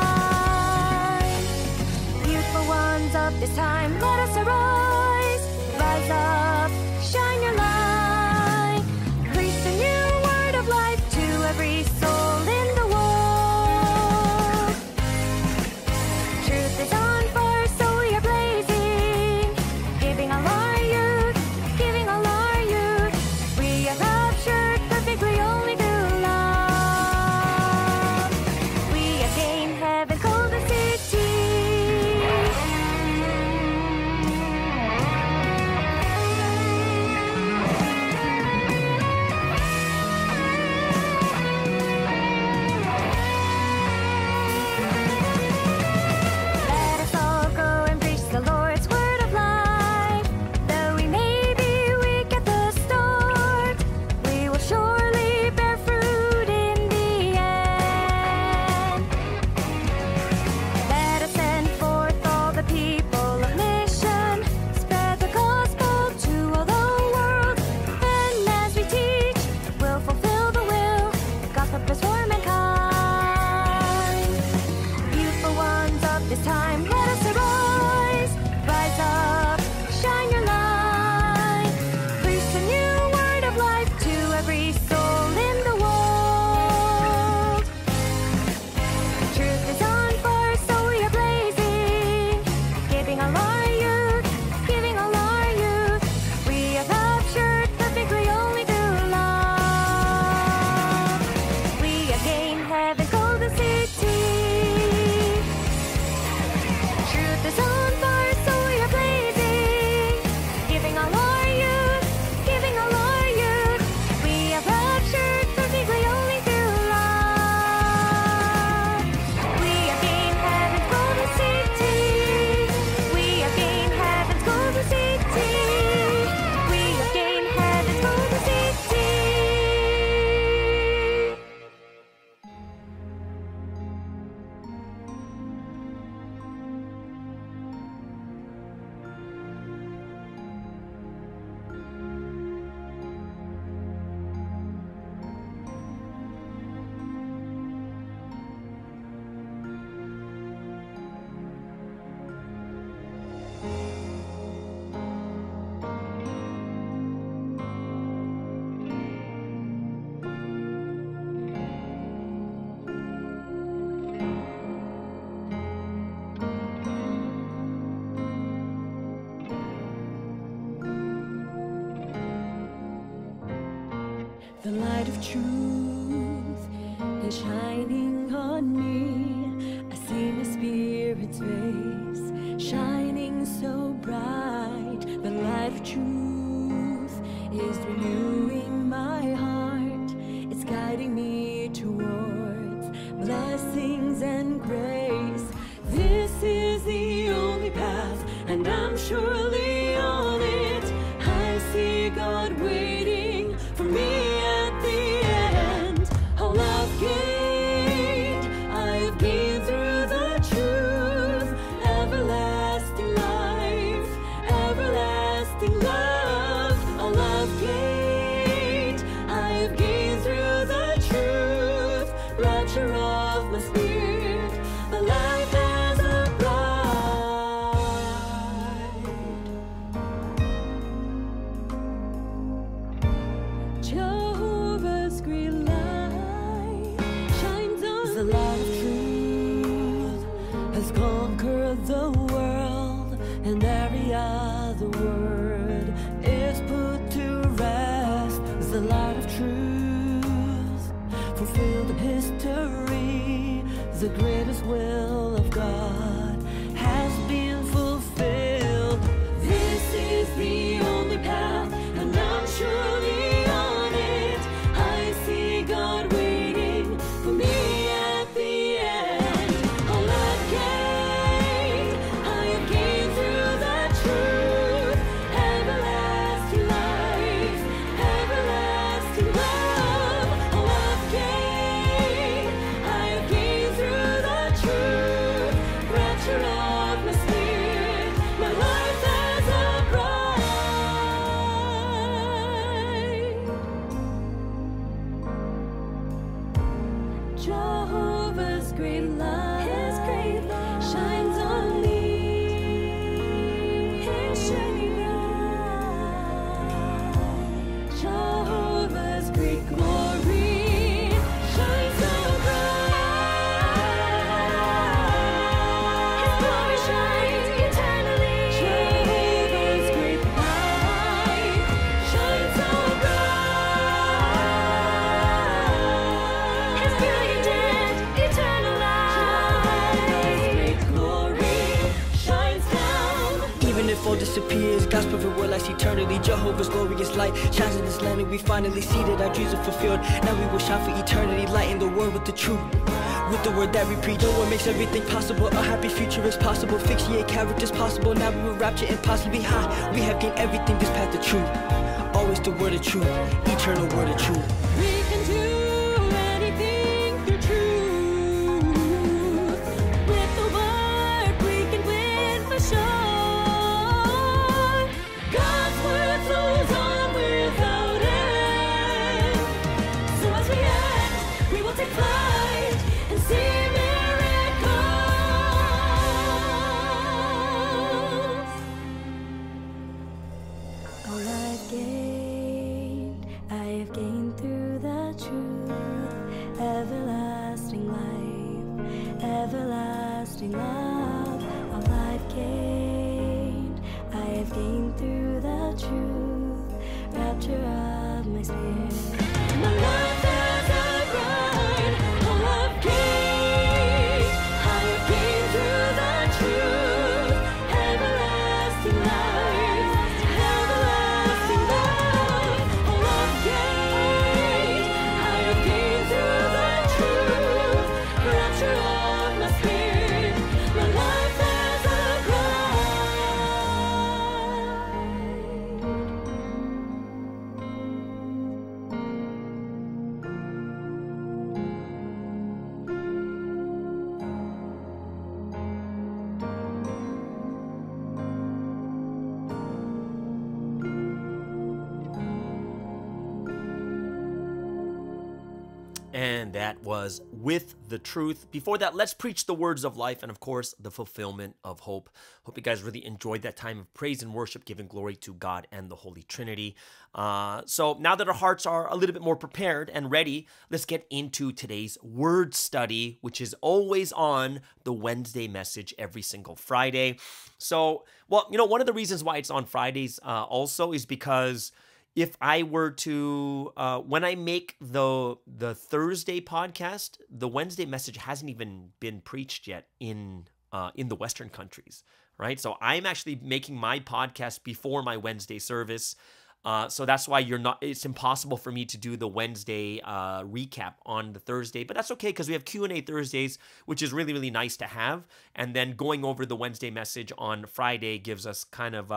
Youthful ones of this time, let us arise. Rise up, shine your light. Preach the new word of life to every soul in the world. Truth is on fire, so we are blazing. Giving all our youth, giving all our youth. We are captured perfectly only through love. We have gained heaven's golden city. The light of truth is shining on me. I see my spirit's face shining so bright. The light of truth is renewing my heart. It's guiding me towards blessings and grace. This is the only path, and I'm surely on it. I see God waiting for me at the end. All I've gained, I have gained through the truth. Everlasting life, everlasting love. All I've gained, I have gained through the truth. Rapture of my spirit, my life has a Jehovah's great light shines on. The light of truth has conquered the world, and every other word is put to rest. The light of truth fulfilled in history. The greatest will of God has been fulfilled. This is the only path, and I'm surely on it. I see God waiting for me at the end. All I've gained, I have gained through the truth. Everlasting life, everlasting love. All I've gained, I have gained through the truth. Rapture of my spirit, my life has a bride. Jehovah's great light, His great light shines on me. His shining light, Jehovah's great glory shines so bright. His glory shines eternally. Jehovah's great light shines so bright. His brilliant and eternal light. Jehovah's great glory shines down. Even if all disappears, God's perfect will lasts eternally. Jehovah's glorious light shines in this land, and we finally see that our dreams are fulfilled. Now we will shine for eternity, lighting the world with the truth. With the word that we preach, the word makes everything possible. A happy future is possible. Fixate characters possible. Now we will rapture impossibly high. We have gained everything, this path of truth. Always the word of truth, eternal word of truth. We can do anything through truth. With the word we can win for sure. God's word flows on without end. So as we act, we will take flight and see miracles. All I've gained, I have gained through the truth. Everlasting life, everlasting love. All I've gained, I have gained through the truth. Rapture of my spirit, my life has a bride. All I've gained, I have gained through the truth. Everlasting life, everlasting love. All I've gained, I have gained through the truth. Rapture of my spirit, my life has a And that was With the Truth. Before that, let's preach the words of life and, of course, the fulfillment of hope. Hope you guys really enjoyed that time of praise and worship, giving glory to God and the Holy Trinity. So now that our hearts are a little bit more prepared and ready, let's get into today's word study, which is always on the Wednesday message every single Friday. So, well, you know, one of the reasons why it's on Fridays also is because if I were to, when I make the Thursday podcast, the Wednesday message hasn't even been preached yet in the Western countries, right? So I'm actually making my podcast before my Wednesday service. So that's why it's impossible for me to do the Wednesday recap on the Thursday, but that's okay because we have Q&A Thursdays, which is really, really nice to have. And then going over the Wednesday message on Friday gives us kind of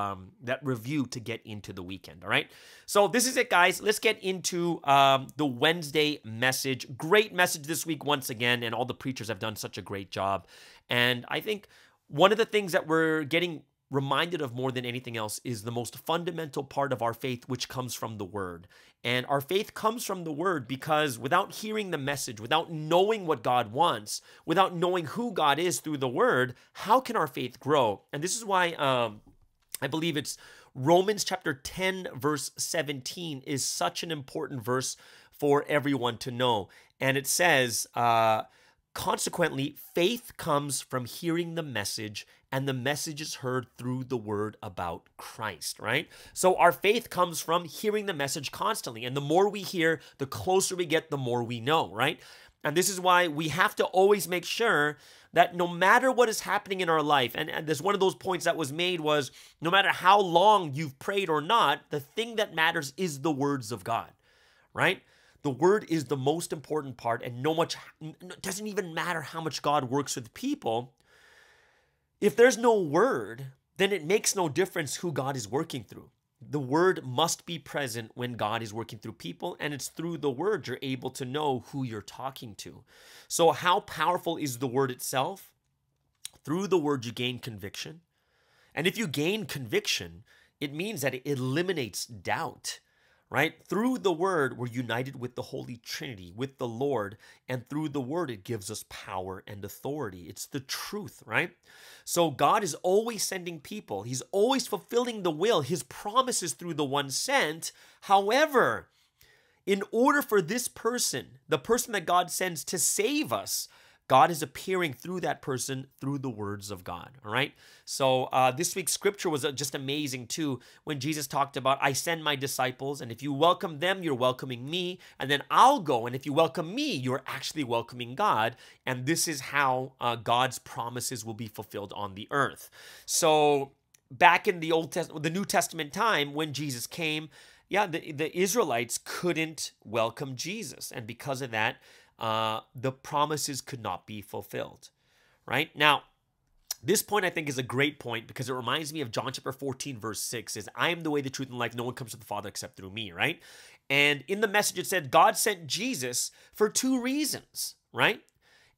that review to get into the weekend, all right? So this is it, guys. Let's get into the Wednesday message. Great message this week once again, and all the preachers have done such a great job. And I think one of the things that we're getting reminded of more than anything else is the most fundamental part of our faith, which comes from the Word. And our faith comes from the Word because without hearing the message, without knowing what God wants, without knowing who God is through the Word, how can our faith grow? And this is why I believe it's Romans chapter 10, verse 17 is such an important verse for everyone to know. And it says, consequently, faith comes from hearing the message, and the message is heard through the word about Christ, right? So our faith comes from hearing the message constantly. And the more we hear, the closer we get, the more we know, right? And this is why we have to always make sure that no matter what is happening in our life, and there's one of those points that was made was, no matter how long you've prayed or not, the thing that matters is the words of God, right? The word is the most important part, and it doesn't even matter how much God works with people. If there's no word, then it makes no difference who God is working through. The word must be present when God is working through people, and it's through the word you're able to know who you're talking to. So how powerful is the word itself? Through the word you gain conviction. And if you gain conviction, it means that it eliminates doubt. Right? Through the word, we're united with the Holy Trinity, with the Lord, and through the word, it gives us power and authority. It's the truth, right? So God is always sending people. He's always fulfilling the will, his promises through the one sent. However, in order for this person, the person that God sends to save us, God is appearing through that person through the words of God, all right? So this week's scripture was just amazing too when Jesus talked about, I send my disciples, and if you welcome them, you're welcoming me, and then I'll go, and if you welcome me, you're actually welcoming God, and this is how God's promises will be fulfilled on the earth. So back in the New Testament time when Jesus came, the Israelites couldn't welcome Jesus, and because of that, the promises could not be fulfilled, right? Now, this point I think is a great point because it reminds me of John chapter 14, verse 6 is, I am the way, the truth, and life. No one comes to the Father except through me, right? And in the message it said God sent Jesus for two reasons, right?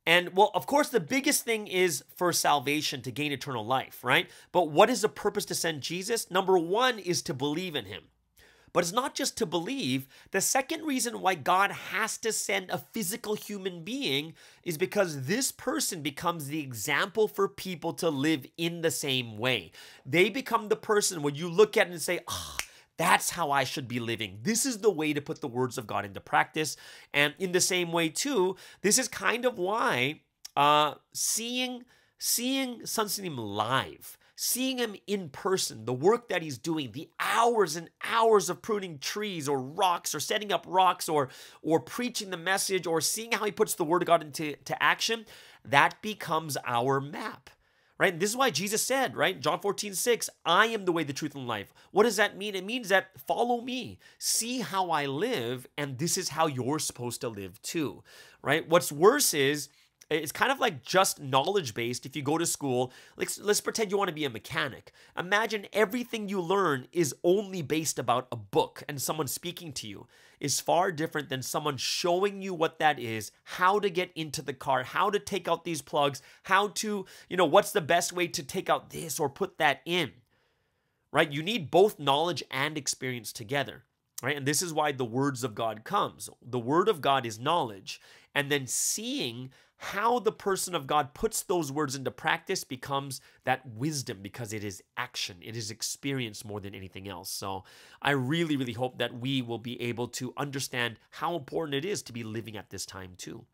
And well, of course, the biggest thing is for salvation, to gain eternal life, right? But what is the purpose to send Jesus? Number one is to believe in him. But it's not just to believe. The second reason why God has to send a physical human being is because this person becomes the example for people to live in the same way. They become the person when you look at it and say, that's how I should be living. This is the way to put the words of God into practice. And in the same way too, this is kind of why seeing Sun Sinim live, seeing him in person, the work that he's doing, the hours and hours of pruning trees or rocks or setting up rocks or preaching the message or seeing how he puts the word of God into action, that becomes our map, right? And this is why Jesus said, right, John 14:6, I am the way, the truth, and life. What does that mean? It means that follow me, see how I live, and this is how you're supposed to live too, right? What's worse is, it's kind of like just knowledge-based. If you go to school, let's pretend you want to be a mechanic. Imagine everything you learn is only based about a book and someone speaking to you is far different than someone showing you what that is, how to get into the car, how to take out these plugs, how to, what's the best way to take out this or put that in, right? You need both knowledge and experience together, right? And this is why the words of God comes. The word of God is knowledge, and then seeing how the person of God puts those words into practice becomes that wisdom, because it is action, it is experience more than anything else. So I really, really hope that we will be able to understand how important it is to be living at this time too,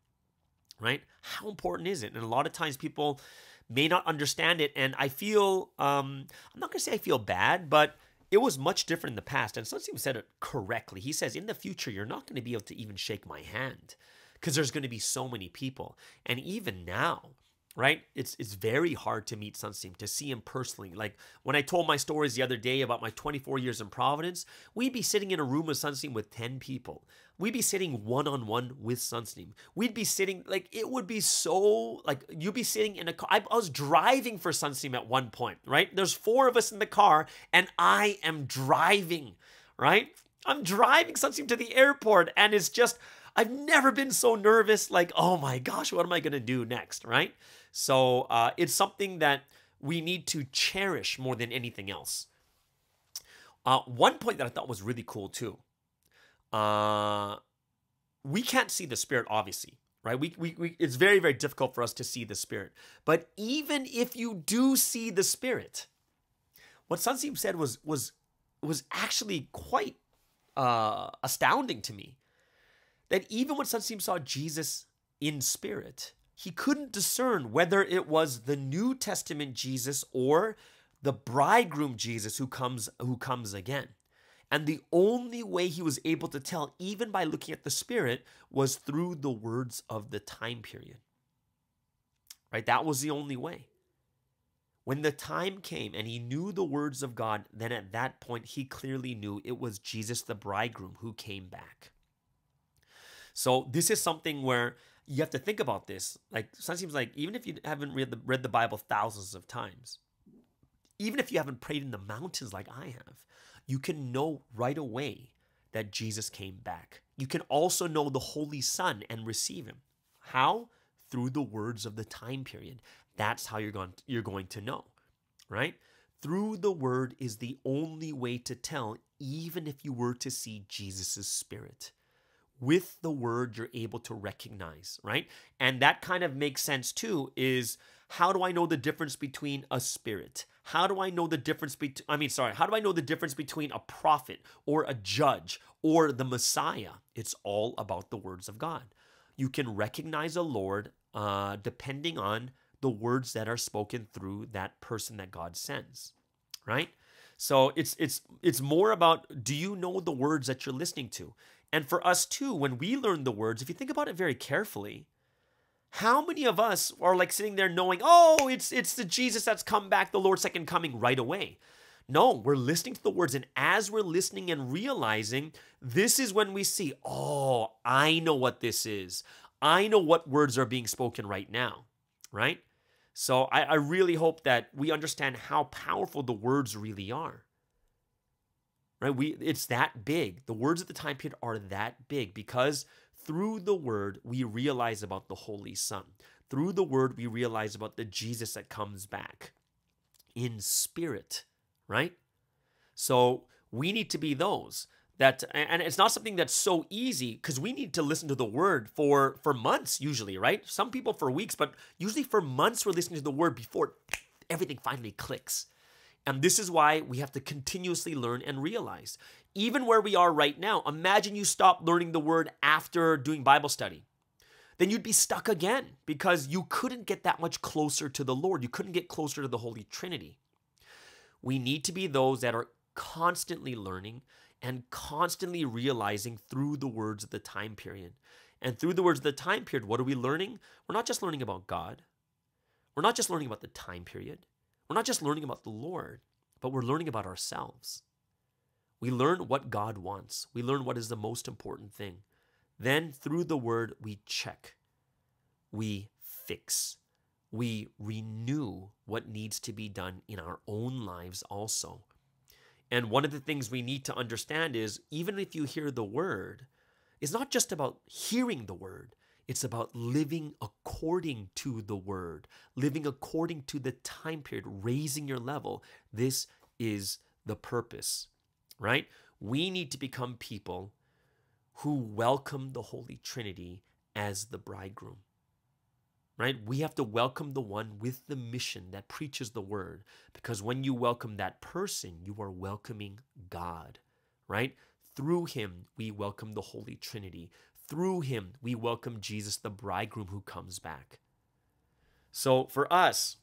right? How important is it? And a lot of times people may not understand it, and I feel, I'm not going to say I feel bad, but it was much different in the past. And Sunsim said it correctly. He says, in the future, you're not going to be able to even shake my hand because there's going to be so many people. And even now, right, it's very hard to meet Sunsim, to see him personally. Like when I told my stories the other day about my 24 years in Providence, we'd be sitting in a room with Sunsim with 10 people. We'd be sitting one-on-one with Sunsim. We'd be sitting, like, it would be so, like, you'd be sitting in a car. I was driving for Sunsim at one point, right? There's 4 of us in the car, and I am driving, right? I'm driving Sunsim to the airport, and it's just, I've never been so nervous, like, oh my gosh, what am I going to do next, right? So it's something that we need to cherish more than anything else. One point that I thought was really cool too. We can't see the Spirit, obviously, right? It's very, very difficult for us to see the Spirit. But even if you do see the Spirit, what Sunsim said was actually quite astounding to me. That even when Sunsim saw Jesus in spirit, he couldn't discern whether it was the New Testament Jesus or the bridegroom Jesus who comes again. And the only way he was able to tell, even by looking at the Spirit, was through the words of the time period. Right? That was the only way. When the time came and he knew the words of God, then at that point he clearly knew it was Jesus the bridegroom who came back. So this is something where you have to think about this. Like, it seems like even if you haven't read the Bible thousands of times, even if you haven't prayed in the mountains like I have, you can know right away that Jesus came back. You can also know the Holy Son and receive him. How? Through the words of the time period. That's how you're going to know, right? Through the word is the only way to tell, even if you were to see Jesus' spirit. With the word, you're able to recognize, right? And that kind of makes sense too, is how do I know the difference between a spirit? How do I know the difference how do I know the difference between a prophet or a judge or the Messiah? It's all about the words of God. You can recognize a Lord depending on the words that are spoken through that person that God sends, right? So it's more about, do you know the words that you're listening to? And for us too, when we learn the words, if you think about it very carefully, how many of us are like sitting there knowing, oh, it's the Jesus that's come back, the Lord's second coming right away? No, we're listening to the words. And as we're listening and realizing, this is when we see, oh, I know what this is. I know what words are being spoken right now, right? So I really hope that we understand how powerful the words really are. Right? It's that big. The words of the time period are that big because through the word, we realize about the Holy Son. Through the word, we realize about the Jesus that comes back in spirit, right? So we need to be those that, and it's not something that's so easy because we need to listen to the word for months usually, right? Some people for weeks, but usually for months we're listening to the word before everything finally clicks. And this is why we have to continuously learn and realize. Even where we are right now, imagine you stop learning the word after doing Bible study. Then you'd be stuck again because you couldn't get that much closer to the Lord. You couldn't get closer to the Holy Trinity. We need to be those that are constantly learning and constantly realizing through the words of the time period. And through the words of the time period, what are we learning? We're not just learning about God. We're not just learning about the time period. We're not just learning about the Lord, but we're learning about ourselves. We learn what God wants. We learn what is the most important thing. Then through the word, we check, we fix, we renew what needs to be done in our own lives also. And one of the things we need to understand is, even if you hear the word, it's not just about hearing the word. It's about living according to the word, living according to the time period, raising your level. This is the purpose, right? We need to become people who welcome the Holy Trinity as the bridegroom, right? We have to welcome the one with the mission that preaches the word, because when you welcome that person, you are welcoming God, right? Through him, we welcome the Holy Trinity. Through him, we welcome Jesus, the bridegroom who comes back. So for us,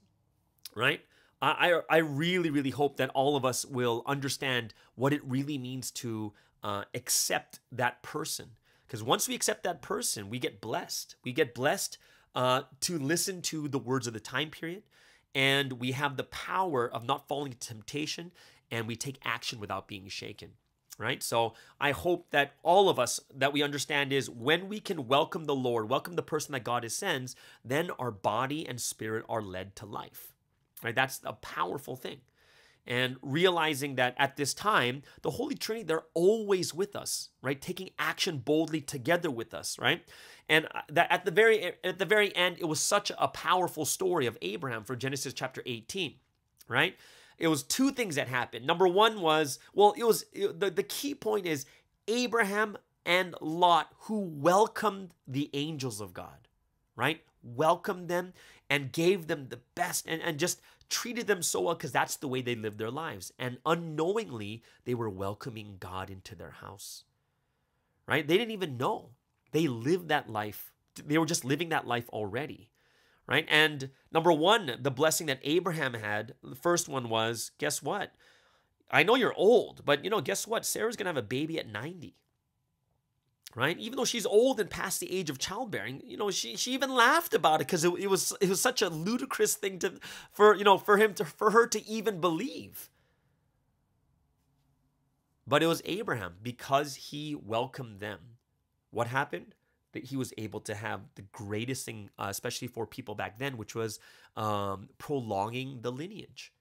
right, I really, really hope that all of us will understand what it really means to accept that person. Because once we accept that person, we get blessed. We get blessed to listen to the words of the time period, and we have the power of not falling into temptation, and we take action without being shaken. Right? So I hope that all of us, that we understand is when we can welcome the Lord, welcome the person that God sends, then our body and spirit are led to life. Right? That's a powerful thing. And realizing that at this time, the Holy Trinity, they're always with us, right? Taking action boldly together with us, right? And that at the very end, it was such a powerful story of Abraham for Genesis chapter 18, right? It was two things that happened. Number one was, the key point is Abraham and Lot, who welcomed the angels of God, right? Welcomed them and gave them the best and just treated them so well because that's the way they lived their lives. And unknowingly, they were welcoming God into their house, right? They didn't even know. They lived that life. They were just living that life already. Right? And number one, the blessing that Abraham had, the first one was, guess what? I know you're old, but guess what? Sarah's going to have a baby at 90. Right? Even though she's old and past the age of childbearing, she even laughed about it because it was such a ludicrous thing for her to even believe. But it was Abraham, because he welcomed them. What happened? That he was able to have the greatest thing, especially for people back then, which was prolonging the lineage.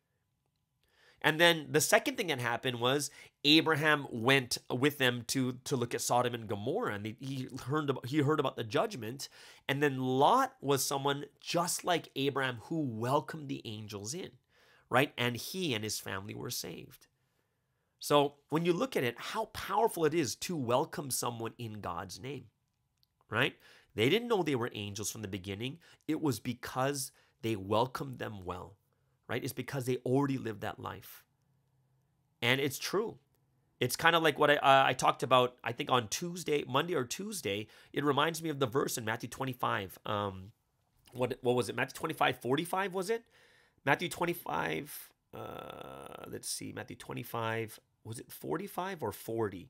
And then the second thing that happened was Abraham went with them to look at Sodom and Gomorrah, and he heard about the judgment. And then Lot was someone just like Abraham who welcomed the angels in, right? And he and his family were saved. So when you look at it, how powerful it is to welcome someone in God's name. Right? They didn't know they were angels from the beginning. It was because they welcomed them well, right? It's because they already lived that life. And it's true. It's kind of like what I talked about, I think on Monday or Tuesday. It reminds me of the verse in Matthew 25. What was it? Matthew 25:45 was it? Matthew 25, let's see, Matthew 25, was it 45 or 40?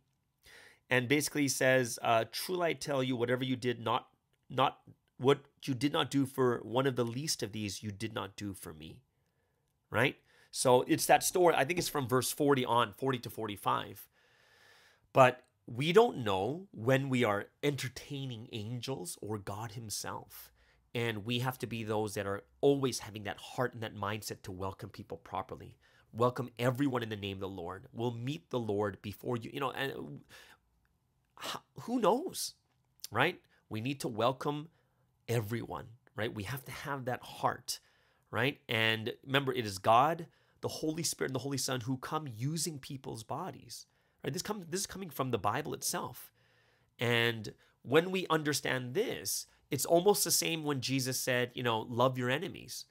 And basically says, truly I tell you, whatever you did not what you did not do for one of the least of these, you did not do for me. Right? So it's that story. I think it's from verse 40 to 45. But we don't know when we are entertaining angels or God himself. And we have to be those that are always having that heart and that mindset to welcome people properly. Welcome everyone in the name of the Lord. We'll meet the Lord before you, and who knows, right? We need to welcome everyone, right? We have to have that heart, right? And remember, it is God, the Holy Spirit, and the Holy Son who come using people's bodies, right? This is coming from the Bible itself. And when we understand this, it's almost the same when Jesus said, love your enemies.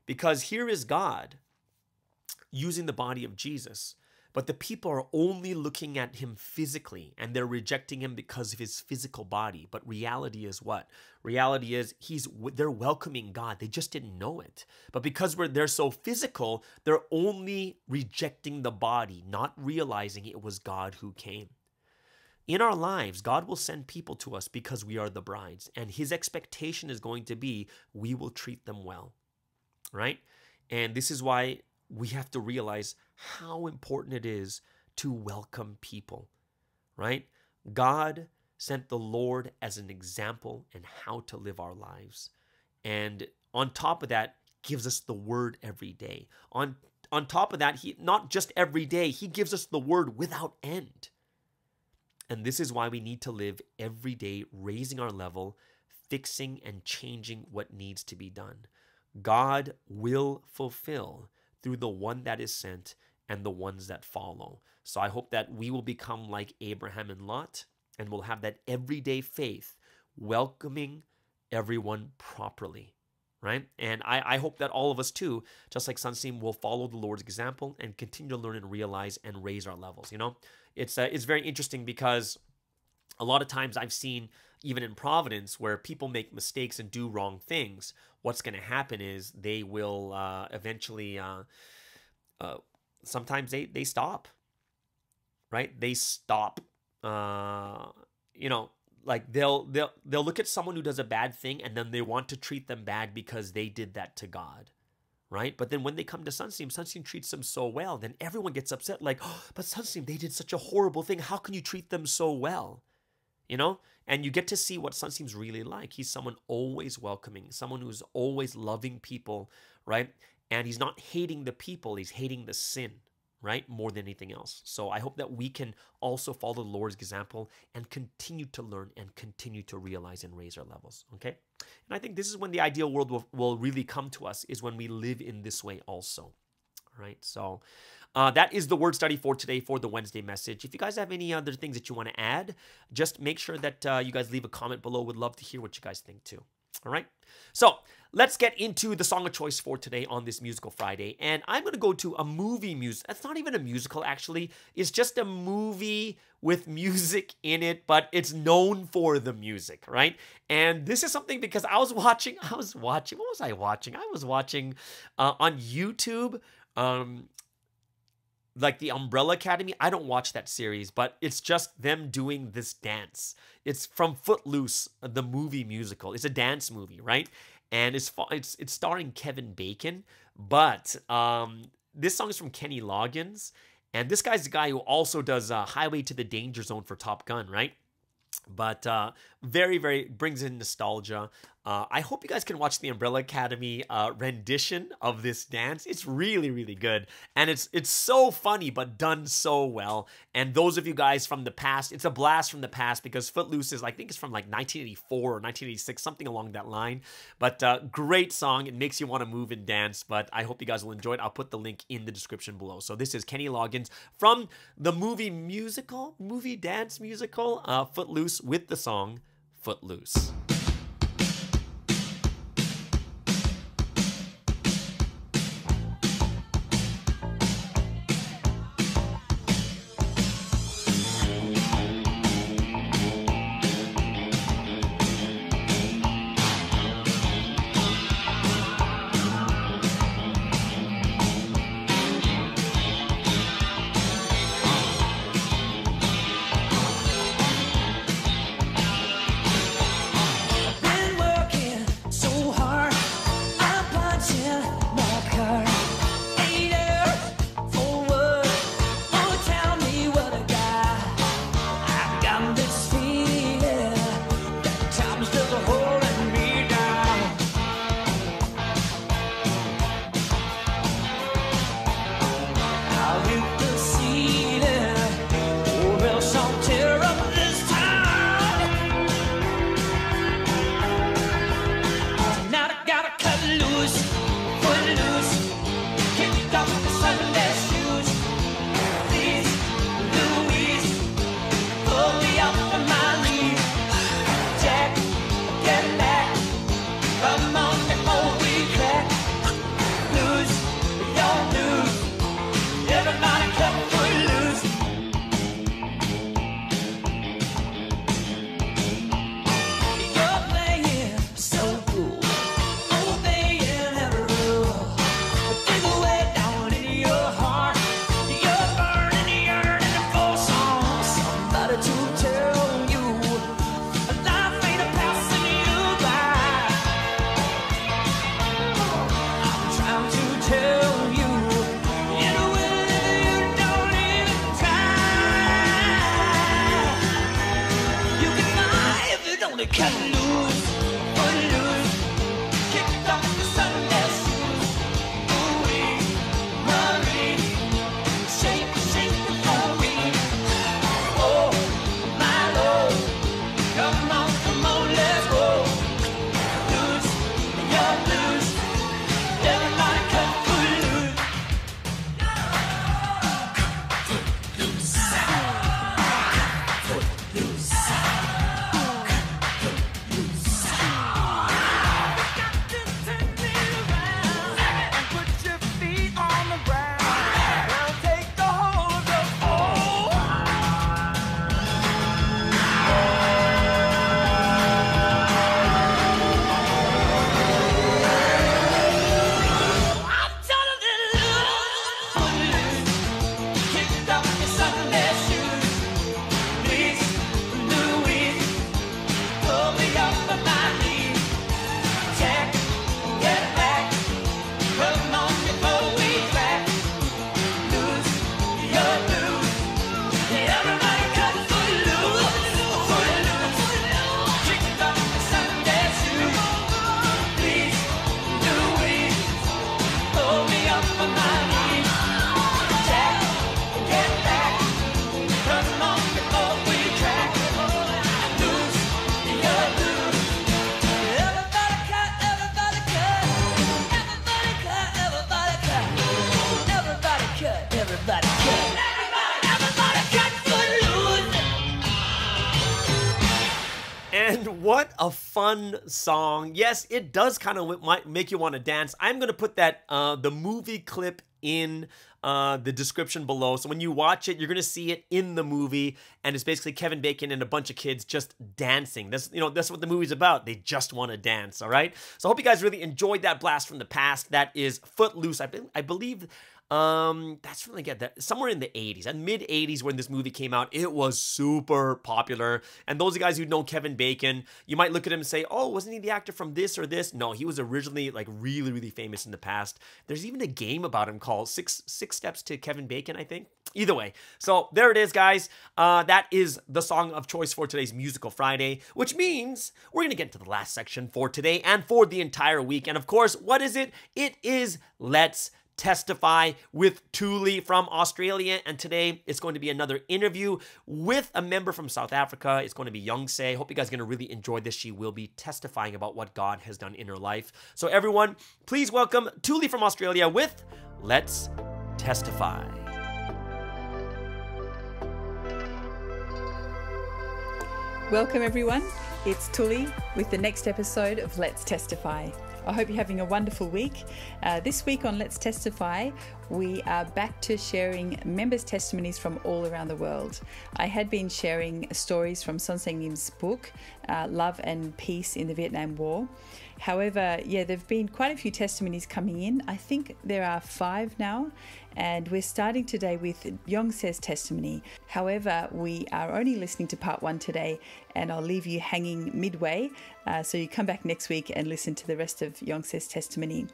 Because here is God using the body of Jesus, but the people are only looking at him physically, and they're rejecting him because of his physical body. But reality is what? Reality is they're welcoming God. They just didn't know it. But because they're so physical, they're only rejecting the body, not realizing it was God who came. In our lives, God will send people to us because we are the brides, and his expectation is going to be we will treat them well, right? And this is why we have to realize how important it is to welcome people, right? God sent the Lord as an example in how to live our lives. And on top of that, gives us the word every day. On top of that, he not just every day, he gives us the word without end. And this is why we need to live every day, raising our level, fixing and changing what needs to be done. God will fulfill through the one that is sent and the ones that follow. So I hope that we will become like Abraham and Lot, and we'll have that everyday faith, welcoming everyone properly, right? And I hope that all of us too, just like Sunseam, will follow the Lord's example and continue to learn and realize and raise our levels. It's very interesting because a lot of times I've seen even in Providence, where people make mistakes and do wrong things, what's going to happen is they will eventually, sometimes they stop, right? They stop, like they'll look at someone who does a bad thing and then they want to treat them bad because they did that to God, right? But then when they come to Sunsteam treats them so well, then everyone gets upset like, oh, but Sunsteam, they did such a horrible thing. How can you treat them so well? And you get to see what Sunsteam's really like. He's someone always welcoming, someone who's always loving people, right? And he's not hating the people, he's hating the sin, right? More than anything else. So I hope that we can also follow the Lord's example and continue to learn and continue to realize and raise our levels, okay? And I think this is when the ideal world will really come to us, is when we live in this way also, right? So that is the word study for today for the Wednesday message. If you guys have any other things that you want to add, just make sure that you guys leave a comment below. Would love to hear what you guys think too. All right. So let's get into the song of choice for today on this Musical Friday. And I'm going to go to a movie music. That's not even a musical, actually. It's just a movie with music in it, but it's known for the music, right? And this is something because what was I watching? I was watching on YouTube, like the Umbrella Academy. I don't watch that series, but it's just them doing this dance. It's from Footloose, the movie musical. It's a dance movie, right? And it's starring Kevin Bacon, but this song is from Kenny Loggins, and this guy's the guy who also does Highway to the Danger Zone for Top Gun, right? But very, very brings in nostalgia. I hope you guys can watch the Umbrella Academy rendition of this dance. It's really, really good. And it's so funny, but done so well. And those of you guys from the past, it's a blast from the past because Footloose is, I think it's from like 1984 or 1986, something along that line. But great song. It makes you want to move and dance. But I hope you guys will enjoy it. I'll put the link in the description below. So this is Kenny Loggins from the movie dance musical, Footloose, with the song Footloose. What a fun song. Yes, it does kind of might make you want to dance. I'm going to put that the movie clip in the description below. So when you watch it, you're going to see it in the movie, and it's basically Kevin Bacon and a bunch of kids just dancing. That's what the movie's about. They just want to dance, all right? So I hope you guys really enjoyed that blast from the past. That is Footloose. I believe that's really good. That somewhere in the 80s and mid 80s when this movie came out, it was super popular. And those guys who know Kevin Bacon, you might look at him and say, oh, wasn't he the actor from this or this? No, he was originally like really, really famous in the past. There's even a game about him called Six Steps to Kevin Bacon, I think. Either way. So there it is, guys. That is the song of choice for today's Musical Friday, which means we're going to get to the last section for today and for the entire week. And of course, what is it? It is Let's Testify with Thule from Australia, and today it's going to be another interview with a member from South Africa. It's going to be Youngse. Hope you guys are going to really enjoy this. She will be testifying about what God has done in her life. So everyone, please welcome Thule from Australia with Let's Testify. Welcome everyone, it's Thule with the next episode of Let's Testify. I hope you're having a wonderful week. This week on Let's Testify, we are back to sharing members' testimonies from all around the world. I had been sharing stories from Son Sang Nim's book, Love and Peace in the Vietnam War. However, there have been quite a few testimonies coming in. I think there are 5 now, and we're starting today with Youngse's testimony. However, we are only listening to part 1 today, and I'll leave you hanging midway, so you come back next week and listen to the rest of Youngse's testimony.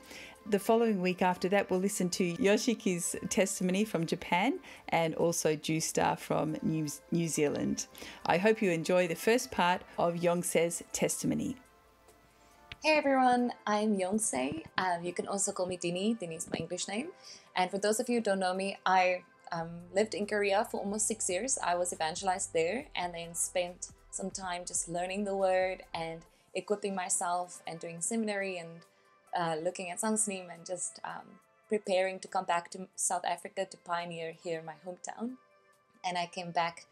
The following week after that, we'll listen to Yoshiki's testimony from Japan and also Justar from New Zealand. I hope you enjoy the first part of Youngse's testimony. Hey everyone, I'm Youngse. You can also call me Dini. Dini is my English name. And for those of you who don't know me, I lived in Korea for almost 6 years. I was evangelized there and then spent some time just learning the word and equipping myself and doing seminary and looking at Sangsnim and just preparing to come back to South Africa to pioneer here in my hometown. And I came back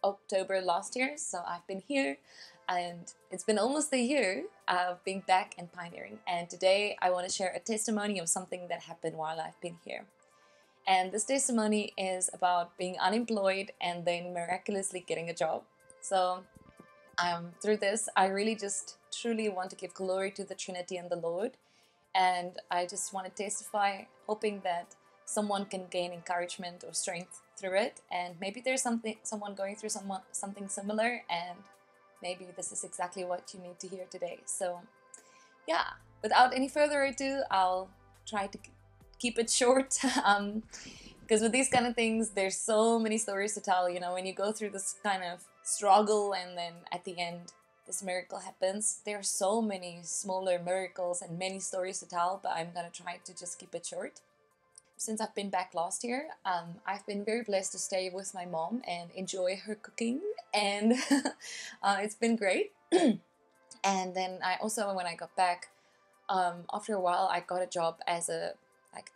October last year, so I've been here. And it's been almost a year of being back and pioneering. And today I want to share a testimony of something that happened while I've been here. And this testimony is about being unemployed and then miraculously getting a job. So through this, I really just truly want to give glory to the Trinity and the Lord. And I just want to testify, hoping that someone can gain encouragement or strength through it. And maybe there's someone going through something similar, and maybe this is exactly what you need to hear today. So yeah, without any further ado, I'll try to keep it short. Because with these kind of things, there's so many stories to tell. You know, when you go through this kind of struggle and then at the end, this miracle happens. There are so many smaller miracles and many stories to tell, but I'm going to try to just keep it short. Since I've been back last year, I've been very blessed to stay with my mom and enjoy her cooking, and it's been great. And then I also, when I got back, after a while, I got a job as a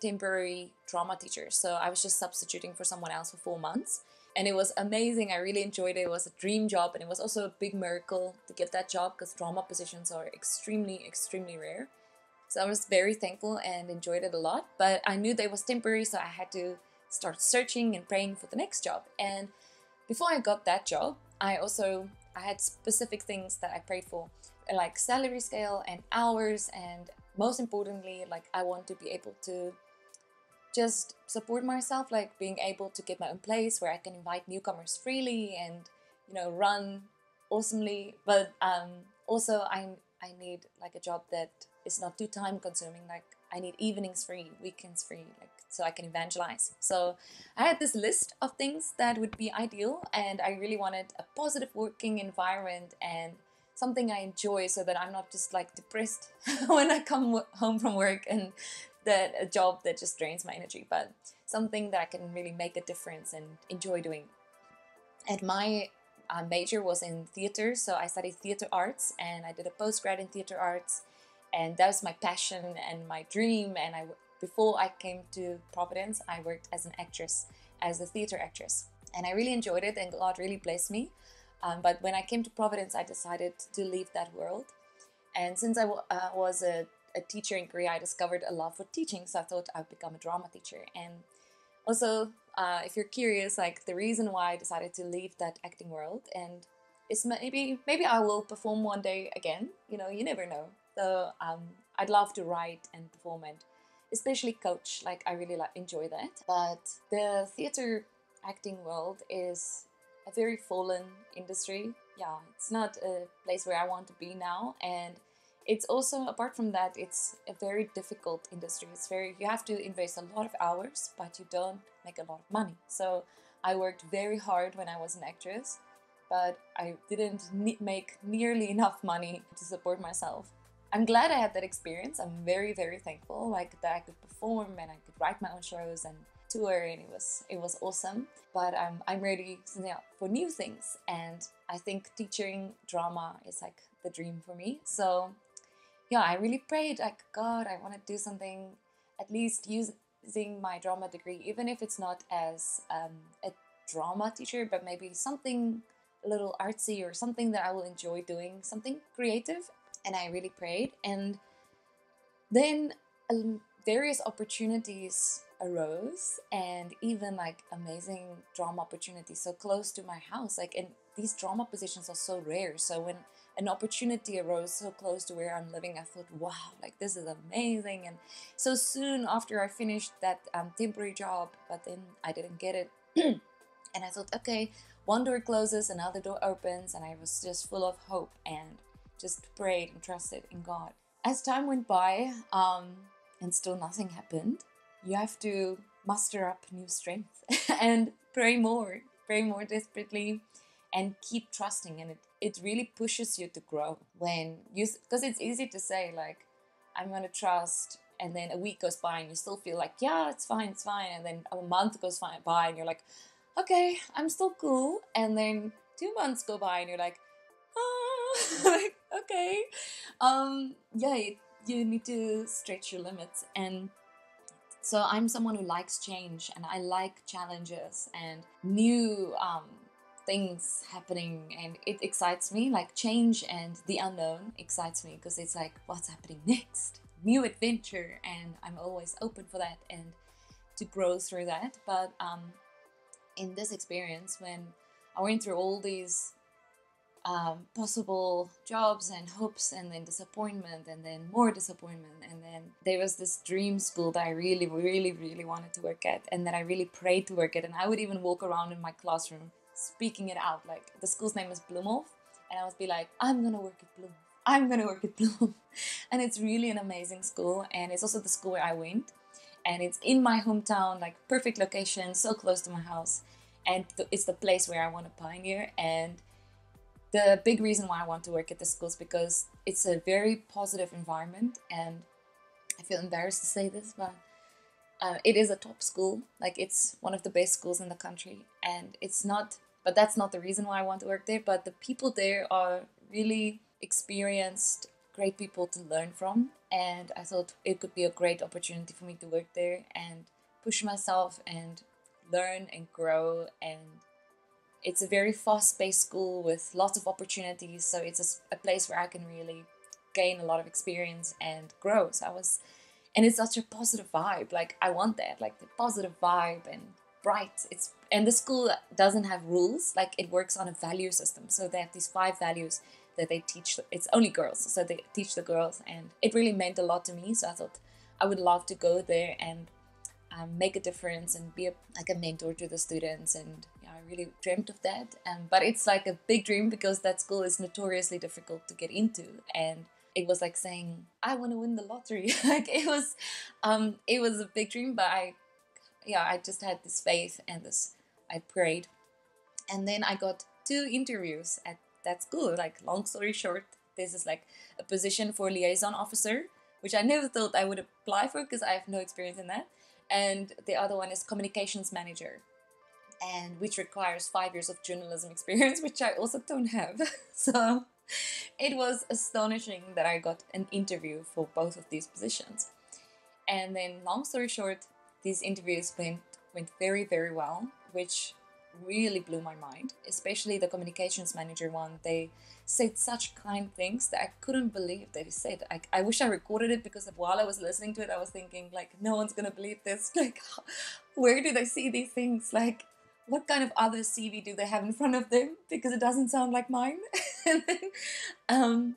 temporary drama teacher. So I was just substituting for someone else for 4 months, and it was amazing. I really enjoyed it. It was a dream job, and it was also a big miracle to get that job because drama positions are extremely, extremely rare. So I was very thankful and enjoyed it a lot, but I knew that it was temporary, so I had to start searching and praying for the next job. And before I got that job, I had specific things that I prayed for, like salary scale and hours, and most importantly, like I want to be able to just support myself, like being able to get my own place where I can invite newcomers freely and, you know, run awesomely. But also I need like a job that is not too time consuming. Like I need evenings free, weekends free, like so I can evangelize. So I had this list of things that would be ideal, and I really wanted a positive working environment and something I enjoy, so that I'm not just like depressed when I come home from work, and that a job that just drains my energy, but something that I can really make a difference and enjoy doing. And my major was in theater, so I studied theater arts, and I did a postgrad in theater arts, and that was my passion and my dream. And before I came to Providence, I worked as an actress, as a theater actress, and I really enjoyed it, and God really blessed me. But when I came to Providence, I decided to leave that world. And since I was a teacher in Korea, I discovered a love for teaching. So I thought I'd become a drama teacher. And also, if you're curious, like the reason why I decided to leave that acting world, and it's maybe I will perform one day again. You know, you never know. So I'd love to write and perform and especially coach. Like I really enjoy that. But the theater acting world is a very fallen industry. Yeah, it's not a place where I want to be now. And it's also, apart from that, it's a very difficult industry. You have to invest a lot of hours, but you don't make a lot of money. So I worked very hard when I was an actress, but I didn't make nearly enough money to support myself. I'm glad I had that experience. I'm very, very thankful, like that I could perform and I could write my own shows and tour, and it was awesome. But I'm ready for new things, and I think teaching drama is like the dream for me. So yeah, I really prayed, like, God, I want to do something, at least using my drama degree, even if it's not as a drama teacher, but maybe something a little artsy or something that I will enjoy doing, something creative. And I really prayed. And then various opportunities arose, and even like amazing drama opportunities so close to my house. Like, and these drama positions are so rare. So when an opportunity arose so close to where I'm living, I thought, wow, like this is amazing. And so soon after I finished that temporary job, but then I didn't get it. And I thought, okay, one door closes, another door opens, and I was just full of hope and just prayed and trusted in God. As time went by, and still nothing happened, you have to muster up new strength and pray more desperately, and keep trusting. And it really pushes you to grow because it's easy to say, like, I'm going to trust, and then a week goes by and you still feel like, yeah, it's fine. And then a month goes by and you're like, okay, I'm still cool. And then 2 months go by and you're like, like, okay. You need to stretch your limits. And so I'm someone who likes change, and I like challenges and new things happening, and it excites me. Like change and the unknown excites me, because it's like, what's happening next? New adventure, and I'm always open for that and to grow through that. But in this experience, when I went through all these possible jobs and hopes, and then disappointment, and then more disappointment, and then there was this dream school that I really, really, really wanted to work at, and that I really prayed to work at. And I would even walk around in my classroom speaking it out. Like, the school's name is Bloemhof, and I would be like, I'm gonna work at Bloemhof, I'm gonna work at Bloemhof. And it's really an amazing school, and it's also the school where I went, and it's in my hometown, like perfect location, so close to my house, and it's the place where I want to pioneer. And the big reason why I want to work at this school is because it's a very positive environment, and I feel embarrassed to say this, but it is a top school. Like, it's one of the best schools in the country, and but that's not the reason why I want to work there. But the people there are really experienced, great people to learn from, and I thought it could be a great opportunity for me to work there and push myself and learn and grow. And it's a very fast-paced school with lots of opportunities, so it's a place where I can really gain a lot of experience and grow. And it's such a positive vibe. Like, I want that, like the positive vibe and bright. And the school doesn't have rules. Like, it works on a value system. So they have these 5 values that they teach. It's only girls, so they teach the girls, and it really meant a lot to me. So I thought I would love to go there and make a difference and be like a mentor to the students. And yeah, I really dreamt of that. But it's like a big dream, because that school is notoriously difficult to get into. And it was like saying, I want to win the lottery. Like, it was a big dream, but I just had this faith and I prayed. And then I got 2 interviews at that school. Like, long story short, this is like a position for liaison officer, which I never thought I would apply for, because I have no experience in that. And the other one is communications manager, and which requires 5 years of journalism experience, which I also don't have. So it was astonishing that I got an interview for both of these positions. And then, long story short, these interviews went very, very well, which really blew my mind, especially the communications manager one. They said such kind things that I couldn't believe they said. I wish I recorded it, because while I was listening to it, I was thinking, like, no one's gonna believe this. Like, where do they see these things? Like, what kind of other CV do they have in front of them? Because it doesn't sound like mine. And then,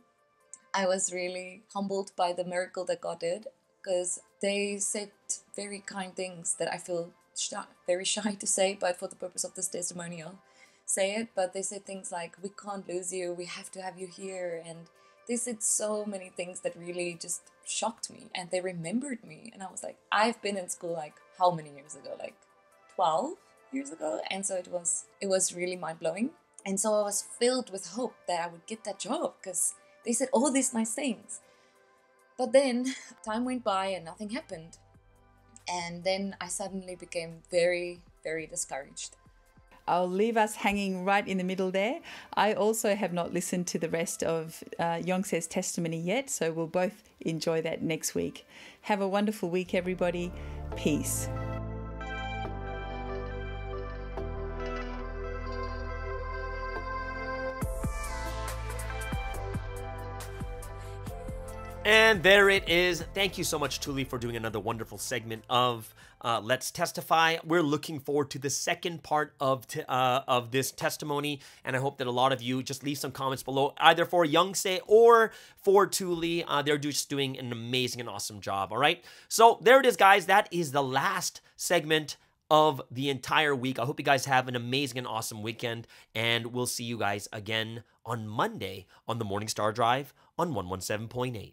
I was really humbled by the miracle that God did, because they said very kind things that I feel very shy to say, but for the purpose of this testimonial, say it. But they said things like, we can't lose you, we have to have you here. And they said so many things that really just shocked me, and they remembered me. And I was like, I've been in school like how many years ago? Like 12 years ago. And so it was really mind-blowing. And so I was filled with hope that I would get that job, because they said all these nice things. But then time went by and nothing happened. And then I suddenly became very, very discouraged. I'll leave us hanging right in the middle there. I also have not listened to the rest of Yongse's testimony yet, so we'll both enjoy that next week. Have a wonderful week, everybody. Peace. And there it is. Thank you so much, Tuli, for doing another wonderful segment of Let's Testify. We're looking forward to the second part of this testimony, and I hope that a lot of you just leave some comments below, either for Yongse or for Tuli. They're just doing an amazing and awesome job, all right? So there it is, guys. That is the last segment of the entire week. I hope you guys have an amazing and awesome weekend, and we'll see you guys again on Monday on the Morning Star Drive on 117.8.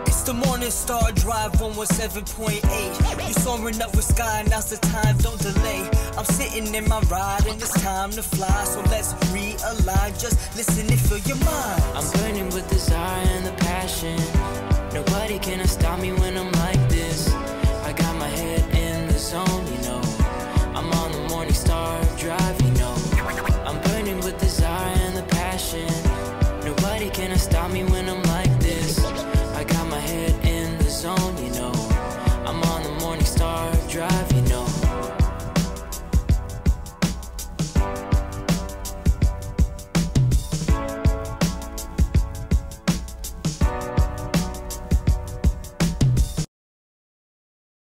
It's the Morning Star Drive 117.8. You soaring up with sky, now's the time, don't delay. I'm sitting in my ride and it's time to fly. So let's realign, just listen and fill your mind. I'm burning with desire and the passion. Nobody can stop me when I'm like this. I got my head in the zone, you know. I'm on the Morning Star Drive, you know. I'm burning with desire and the passion. Nobody can stop me